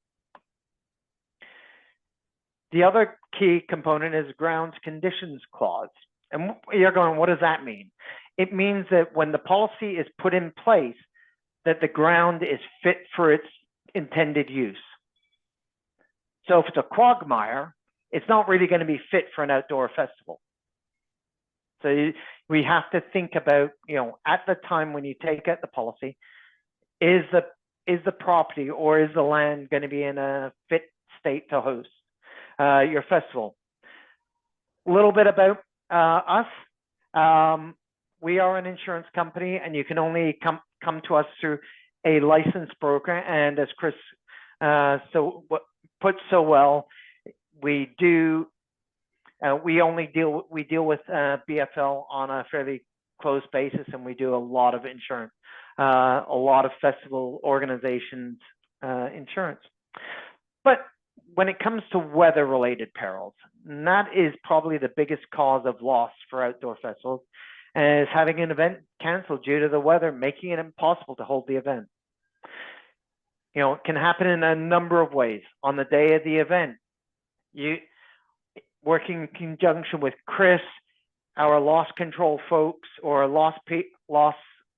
The other key component is grounds conditions clause. And you're going, what does that mean? It means that when the policy is put in place, that the ground is fit for its intended use. So if it's a quagmire, it's not really going to be fit for an outdoor festival. So we have to think about, at the time when you take out the policy, is the property or is the land going to be in a fit state to host your festival? A little bit about us. We are an insurance company, and you can only come to us through a licensed broker. And as Chris put so well, we deal with BFL on a fairly close basis, and we do a lot of insurance, a lot of festival organizations insurance. But when it comes to weather-related perils, and that is probably the biggest cause of loss for outdoor festivals, is having an event canceled due to the weather, making it impossible to hold the event. It can happen in a number of ways. On the day of the event, you working in conjunction with Chris, our loss control folks, or loss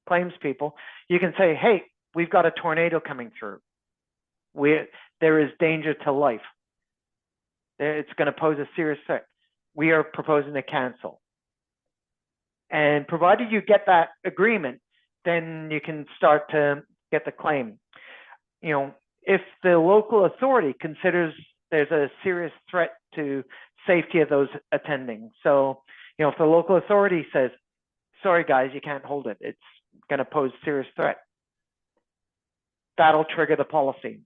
claims people, you can say, hey, we've got a tornado coming through. There is danger to life. It's going to pose a serious threat. We are proposing to cancel. And provided you get that agreement, then you can start to get the claim. If the local authority considers there's a serious threat to safety of those attending. So, if the local authority says, sorry guys, you can't hold it, it's going to pose serious threat, that'll trigger the policy.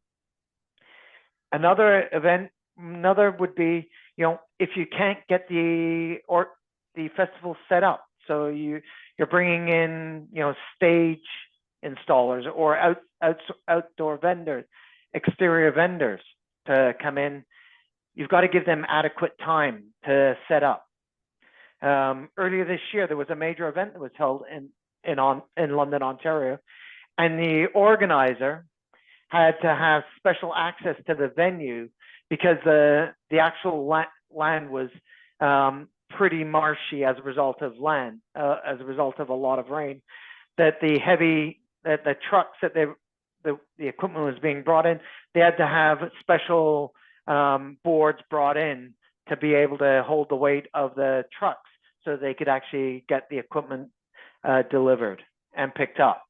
Another would be, if you can't get the festival set up, so you're bringing in, stage installers or outdoor vendors, exterior vendors to come in, you've got to give them adequate time to set up. Earlier this year, there was a major event that was held in London, Ontario, and the organizer had to have special access to the venue because the actual land was pretty marshy as a result of a lot of rain. That the trucks that the equipment was being brought in, they had to have special boards brought in to be able to hold the weight of the trucks so they could actually get the equipment delivered and picked up.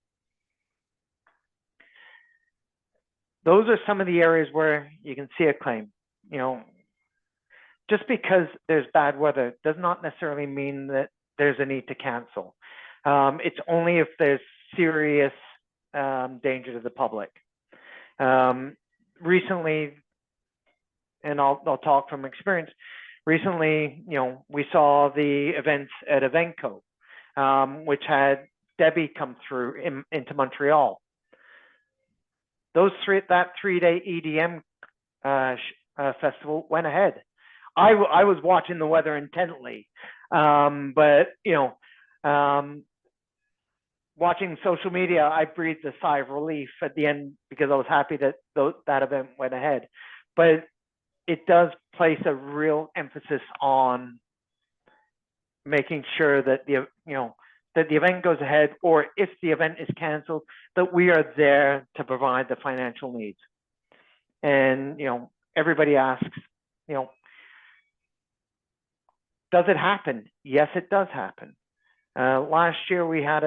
Those are some of the areas where you can see a claim. Just because there's bad weather does not necessarily mean that there's a need to cancel. It's only if there's serious danger to the public. Recently, and I'll talk from experience, recently, we saw the events at Evenco, which had Debbie come through into Montreal. That 3-day EDM festival went ahead. I was watching the weather intently, but watching social media, I breathed a sigh of relief at the end because I was happy that that event went ahead. But it does place a real emphasis on making sure that that the event goes ahead, or if the event is canceled, that we are there to provide the financial needs. And everybody asks, does it happen? Yes, it does happen. Last year, we had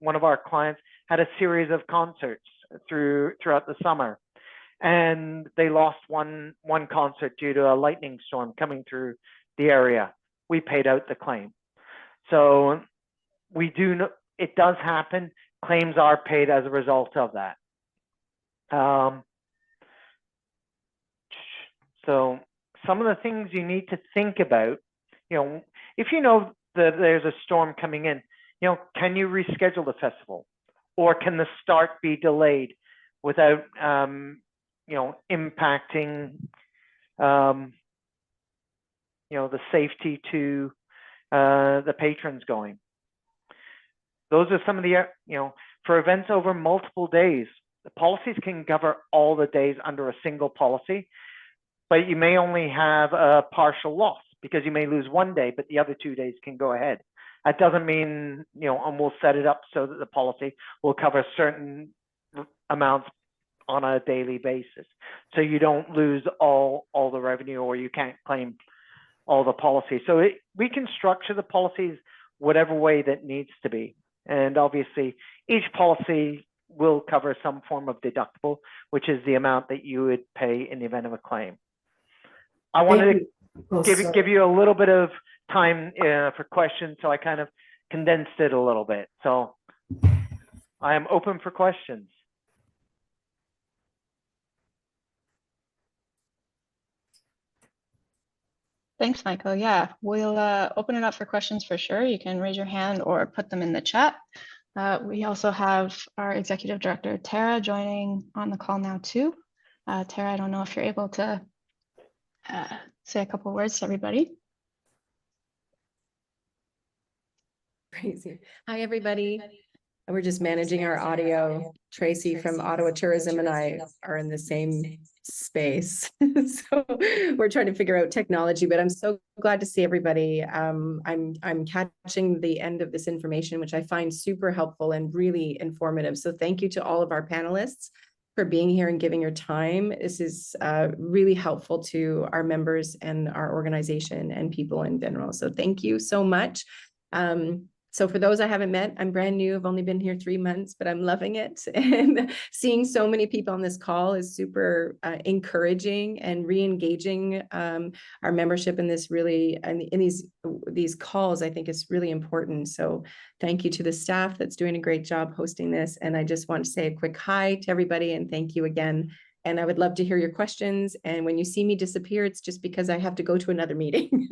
one of our clients had a series of concerts throughout the summer, and they lost one concert due to a lightning storm coming through the area. We paid out the claim. So we do know it does happen. Claims are paid as a result of that. So some of the things you need to think about, you know, if you know that there's a storm coming in, you know, can you reschedule the festival, or can the start be delayed without, you know, impacting, you know, the safety to the patrons going. Those are some of the, you know, for events over multiple days, the policies can cover all the days under a single policy, but you may only have a partial loss because you may lose one day, but the other 2 days can go ahead. That doesn't mean, you know, and we'll set it up so that the policy will cover certain amounts on a daily basis. So you don't lose all the revenue, or you can't claim all the policy. So we can structure the policies whatever way that needs to be. And obviously each policy will cover some form of deductible, which is the amount that you would pay in the event of a claim. I wanted to give you a little bit of time for questions, so I kind of condensed it a little bit. So I am open for questions. Thanks, Michael. Yeah, we'll open it up for questions for sure. You can raise your hand or put them in the chat. We also have our Executive Director, Tara, joining on the call now too. Tara, I don't know if you're able to say a couple words to everybody. Crazy. Hi, everybody. We're just managing our audio. Tracy from Ottawa Tourism and I are in the same space. So we're trying to figure out technology, but I'm so glad to see everybody. I'm catching the end of this information, which I find super helpful and really informative. So thank you to all of our panelists for being here and giving your time. This is really helpful to our members and our organization and people in general. So thank you so much. So for those I haven't met, I'm brand new. I've only been here 3 months, but I'm loving it. And seeing so many people on this call is super encouraging, and re-engaging our membership in this really, and in these calls, I think is really important. So thank you to the staff that's doing a great job hosting this. And I just want to say a quick hi to everybody and thank you again. And I would love to hear your questions. And when you see me disappear, it's just because I have to go to another meeting.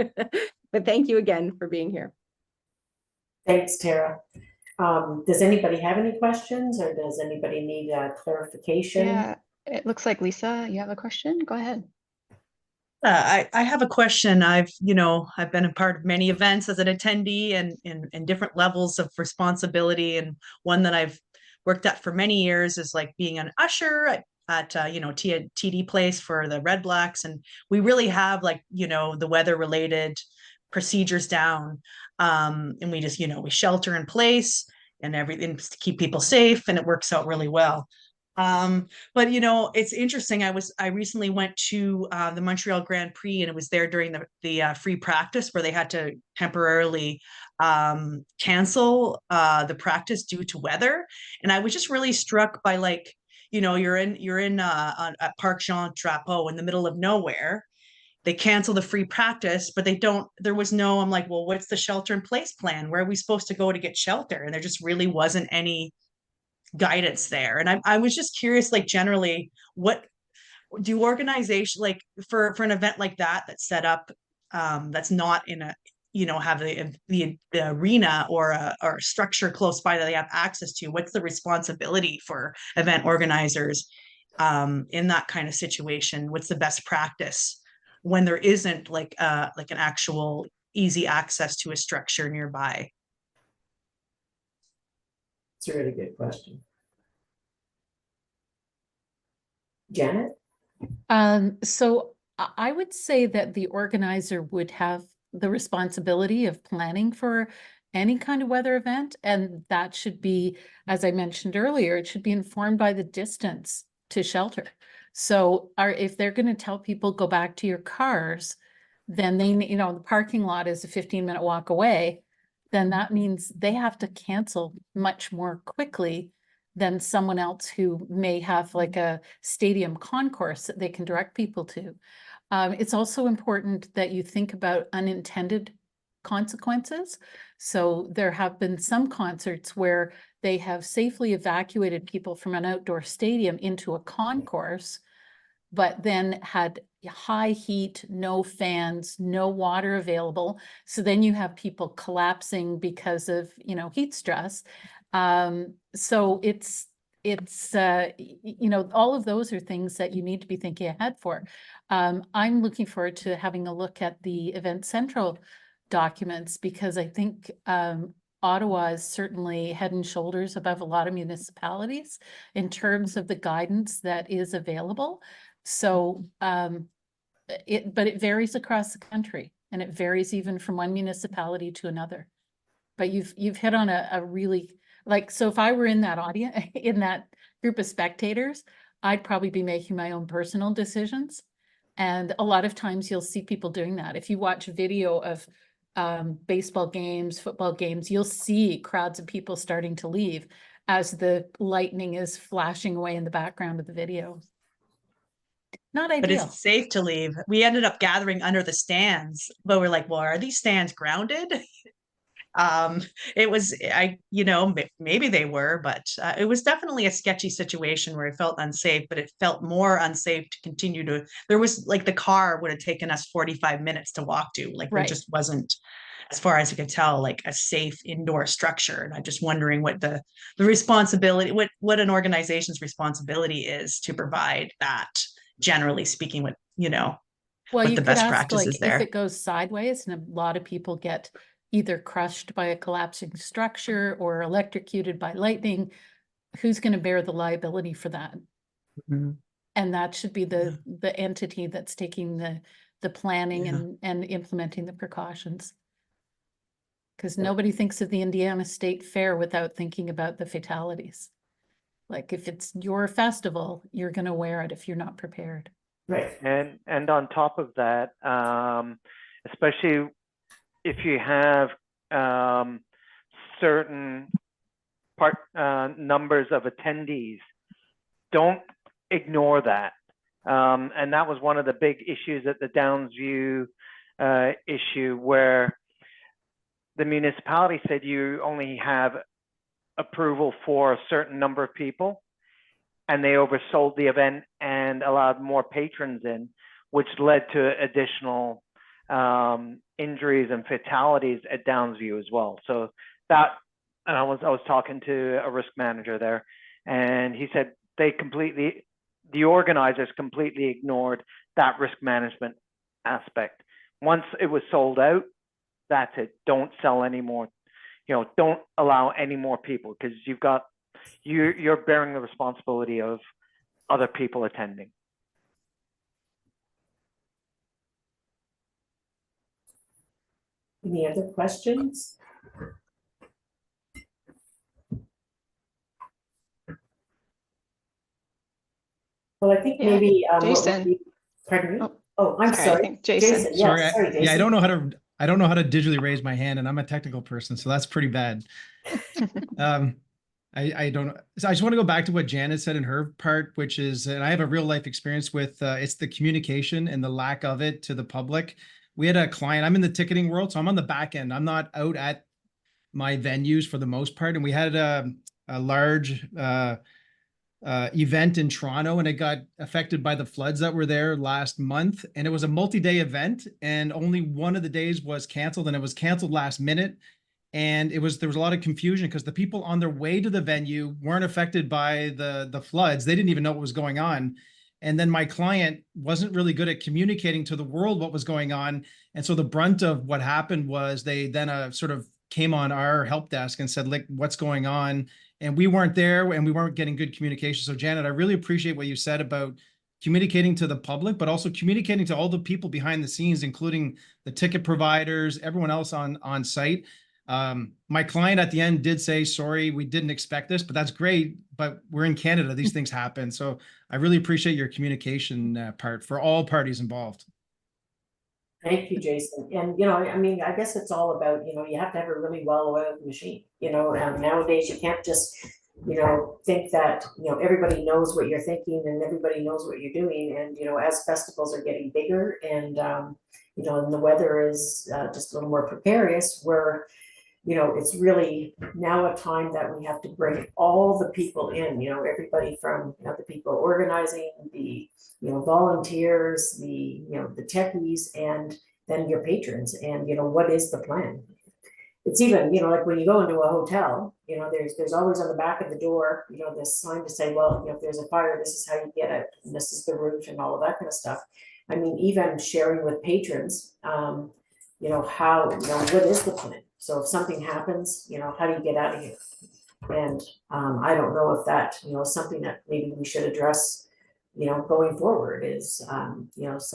But thank you again for being here. Thanks, Tara. Does anybody have any questions, or does anybody need clarification? Yeah, it looks like Lisa, you have a question. Go ahead. I have a question. I've been a part of many events as an attendee and in different levels of responsibility. And one that I've worked at for many years is like being an usher at TD Place for the Red Blacks. And we really have the weather related procedures down. And we just, we shelter in place and everything to keep people safe, and it works out really well. But it's interesting. I recently went to the Montreal Grand Prix, and it was there during the free practice where they had to temporarily cancel the practice due to weather. And I was just really struck by you're in at Parc Jean Drapeau in the middle of nowhere. They cancel the free practice, but there was no, I'm like, well, what's the shelter in place plan? Where are we supposed to go to get shelter? And there just really wasn't any guidance there. And I was just curious, generally, what do organizations for an event like that that's set up, that's not in a, have the arena or a structure close by that they have access to? What's the responsibility for event organizers in that kind of situation? What's the best practice when there isn't an actual easy access to a structure nearby? It's a really good question. Janet? So I would say that the organizer would have the responsibility of planning for any kind of weather event. And that should be, as I mentioned earlier, it should be informed by the distance to shelter. So if they're going to tell people go back to your cars, then the parking lot is a 15-minute walk away, then that means they have to cancel much more quickly than someone else who may have like a stadium concourse that they can direct people to. It's also important that you think about unintended consequences. So there have been some concerts where they have safely evacuated people from an outdoor stadium into a concourse, but then had high heat, no fans, no water available. So then you have people collapsing because of, you know, heat stress. So it's you know, all of those are things that you need to be thinking ahead for. I'm looking forward to having a look at the Event Central documents, because I think Ottawa is certainly head and shoulders above a lot of municipalities in terms of the guidance that is available. So but it varies across the country, and it varies even from one municipality to another. But you've hit on a really, like, so if I were in that audience, in that group of spectators, I'd probably be making my own personal decisions. And a lot of times you'll see people doing that. If you watch video of baseball games, football games, you'll see crowds of people starting to leave as the lightning is flashing away in the background of the video. Not But ideal. it's safe to leave. We ended up gathering under the stands, but we're like, well, are these stands grounded? It was, you know, maybe they were, but it was definitely a sketchy situation where it felt unsafe, but it felt more unsafe to continue to, there was like the car would have taken us 45 minutes to walk to, like there Right. just wasn't, as far as you could tell, like a safe indoor structure. And I'm just wondering what the responsibility, what an organization's responsibility is to provide that, generally speaking, what, you know, Well, what you the could best ask, practices like, if there. it goes sideways and a lot of people get either crushed by a collapsing structure or electrocuted by lightning, who's going to bear the liability for that? Mhm. And that should be the entity that's taking the planning Yeah. and implementing the precautions. Because nobody thinks of the Indiana State Fair without thinking about the fatalities. Like, if it's your festival, you're going to wear it if you're not prepared. Right. And on top of that, especially if you have certain numbers of attendees, don't ignore that. And that was one of the big issues at the Downsview issue, where the municipality said you only have approval for a certain number of people, and they oversold the event and allowed more patrons in, which led to additional injuries and fatalities at Downsview as well. So that, and I was talking to a risk manager there, and he said the organizers completely ignored that risk management aspect. Once it was sold out, that's it. Don't sell any more. You know, don't allow any more people, because you're bearing the responsibility of other people attending. Any other questions? Well, I think Yeah, maybe Jason. Pardon me. Oh, Oh, I'm I sorry. think Jason. Yeah, Sorry, sorry, Jason. I don't know how to digitally raise my hand, and I'm a technical person, so that's pretty bad. I don't know. So I just want to go back to what Janet said in her part, which is, and I have a real life experience with, it's the communication and the lack of it to the public. We had a client, I'm in the ticketing world, so I'm on the back end. I'm not out at my venues for the most part. And we had a large event in Toronto, and it got affected by the floods that were there last month. And it was a multi-day event, and only one of the days was canceled, and it was canceled last minute. And there was a lot of confusion because the people on their way to the venue weren't affected by the floods. They didn't even know what was going on. And then my client wasn't really good at communicating to the world what was going on. And so the brunt of what happened was they then sort of came on our help desk and said, like, what's going on? And we weren't there, and we weren't getting good communication. So Janet, I really appreciate what you said about communicating to the public, but also communicating to all the people behind the scenes, including the ticket providers, everyone else on site. My client at the end did say, sorry, we didn't expect this, but that's great. But we're in Canada, these things happen. So I really appreciate your communication part for all parties involved. Thank you, Jason. And, you know, I mean, I guess it's all about, you know, you have to have a really well-oiled machine. You know, nowadays you can't just think that, everybody knows what you're thinking and everybody knows what you're doing. And, as festivals are getting bigger and, and the weather is just a little more precarious, we're, it's really now a time that we have to bring all the people in, everybody from, the people organizing, the, volunteers, the techies, and then your patrons. And, what is the plan? It's even, like when you go into a hotel, there's always on the back of the door, this sign to say, well, if there's a fire, this is how you get it, and this is the route and all of that kind of stuff. I mean, even sharing with patrons, how, what is the plan? So if something happens, how do you get out of here? And I don't know if that, is something that maybe we should address, going forward is, some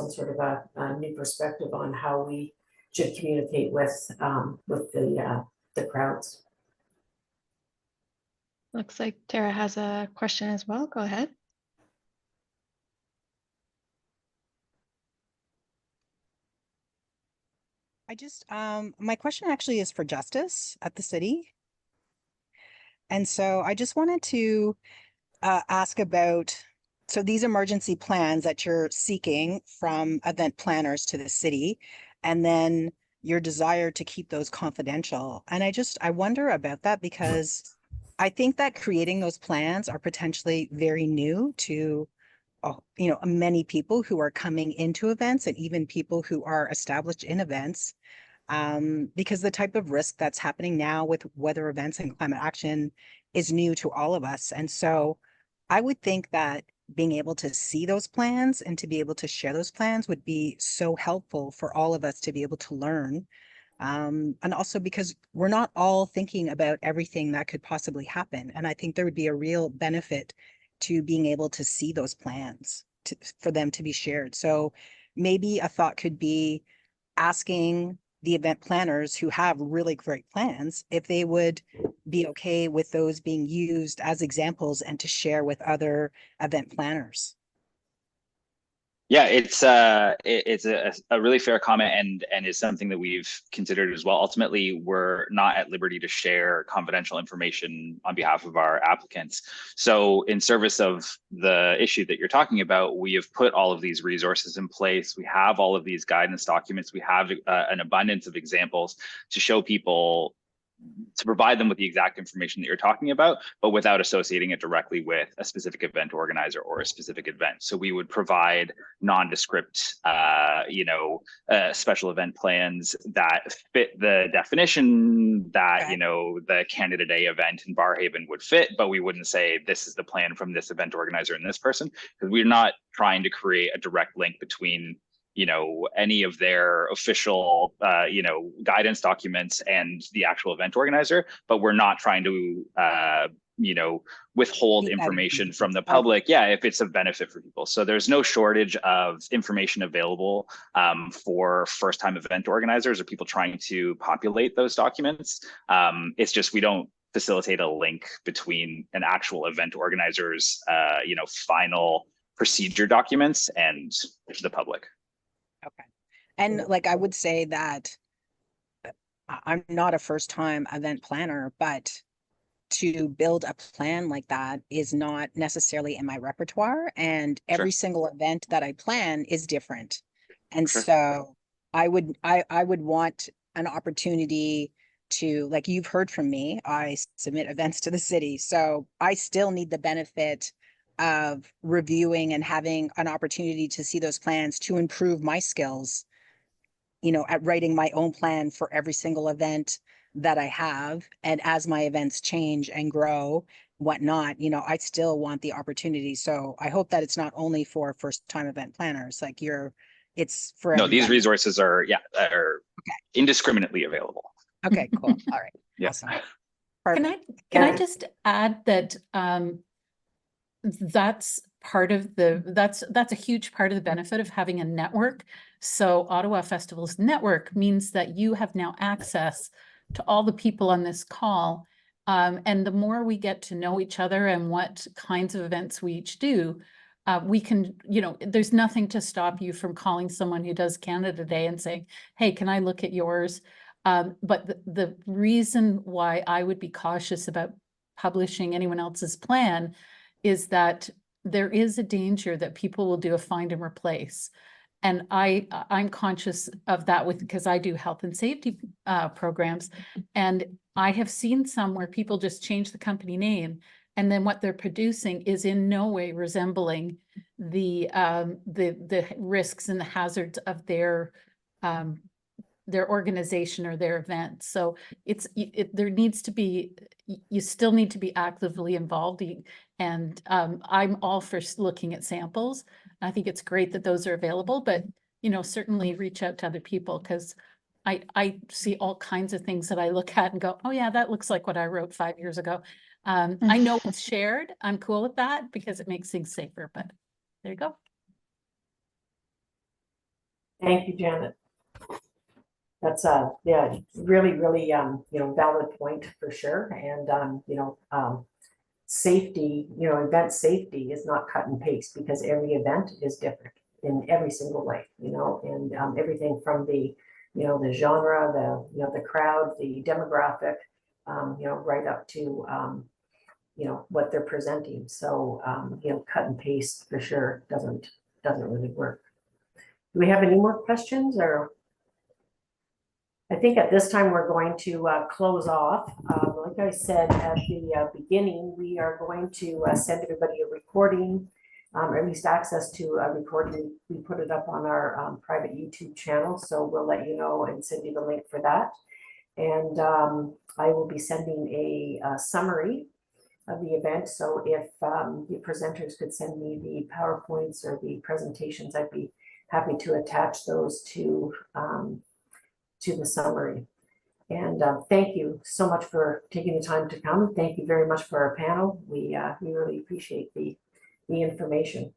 sort of a new perspective on how we should communicate with the crowds. Looks like Tara has a question as well. Go ahead. I just, my question actually is for justice at the city. And so I just wanted to ask about, so these emergency plans that you're seeking from event planners to the city, and then your desire to keep those confidential. And I wonder about that because I think that creating those plans are potentially very new to many people who are coming into events and even people who are established in events, because the type of risk that's happening now with weather events and climate action is new to all of us. And so I would think that being able to see those plans and to be able to share those plans would be so helpful for all of us to be able to learn. And also because we're not all thinking about everything that could possibly happen. And I think there would be a real benefit to being able to see those plans for them to be shared. So maybe a thought could be asking the event planners who have really great plans if they would be okay with those being used as examples and to share with other event planners. Yeah, it's a really fair comment and is something that we've considered as well. Ultimately, we're not at liberty to share confidential information on behalf of our applicants. So in service of the issue that you're talking about, we have put all of these resources in place. We have all of these guidance documents. We have an abundance of examples to show people, to provide them with the exact information that you're talking about, but without associating it directly with a specific event organizer or a specific event. So we would provide nondescript, special event plans that fit the definition that, the Canada Day event in Barrhaven would fit, but we wouldn't say this is the plan from this event organizer and this person, because we're not trying to create a direct link between any of their official, guidance documents and the actual event organizer, but we're not trying to, withhold information from the public. Yeah, if it's of benefit for people. So there's no shortage of information available for first-time event organizers or people trying to populate those documents. It's just we don't facilitate a link between an actual event organizer's, final procedure documents and the public. Okay. And I would say that I'm not a first-time event planner, but to build a plan like that is not necessarily in my repertoire. And every single event that I plan is different. And so I would want an opportunity to, like you've heard from me, I submit events to the city. So I still need the benefit of reviewing and having an opportunity to see those plans to improve my skills, at writing my own plan for every single event that I have. And as my events change and grow, whatnot, I still want the opportunity. So I hope that it's not only for first-time event planners, it's for No, everybody. these resources are indiscriminately available. Okay, cool. All right. Yeah. Awesome. Can I just add that that's a huge part of the benefit of having a network. So Ottawa Festivals Network means that you have now access to all the people on this call. And the more we get to know each other and what kinds of events we each do, we can, there's nothing to stop you from calling someone who does Canada Day and saying, hey, can I look at yours? But the reason why I would be cautious about publishing anyone else's plan, is that there is a danger that people will do a find and replace. And I'm conscious of that because I do health and safety programs. And I have seen some where people just change the company name, and then what they're producing is in no way resembling the risks and the hazards of their organization or their event. So there needs to be, you still need to be actively involved. And I'm all for looking at samples. I think it's great that those are available, but certainly reach out to other people, because I see all kinds of things that I look at and go, oh yeah, that looks like what I wrote 5 years ago. I know it's shared. I'm cool with that because it makes things safer, but there you go. Thank you, Janet. That's yeah, really, really, valid point for sure. And, safety, event safety is not cut and paste, because every event is different in every single way, and everything from the, the genre, the crowd, the demographic, right up to, what they're presenting. So, cut and paste for sure doesn't really work. Do we have any more questions? Or I think at this time we're going to close off. Like I said at the beginning, we are going to send everybody a recording, or at least access to a recording. We put it up on our private YouTube channel, so we'll let you know and send you the link for that. And I will be sending a summary of the event. So if the presenters could send me the PowerPoints or the presentations, I'd be happy to attach those to the summary. And thank you so much for taking the time to come. Thank you very much for our panel. We really appreciate the information.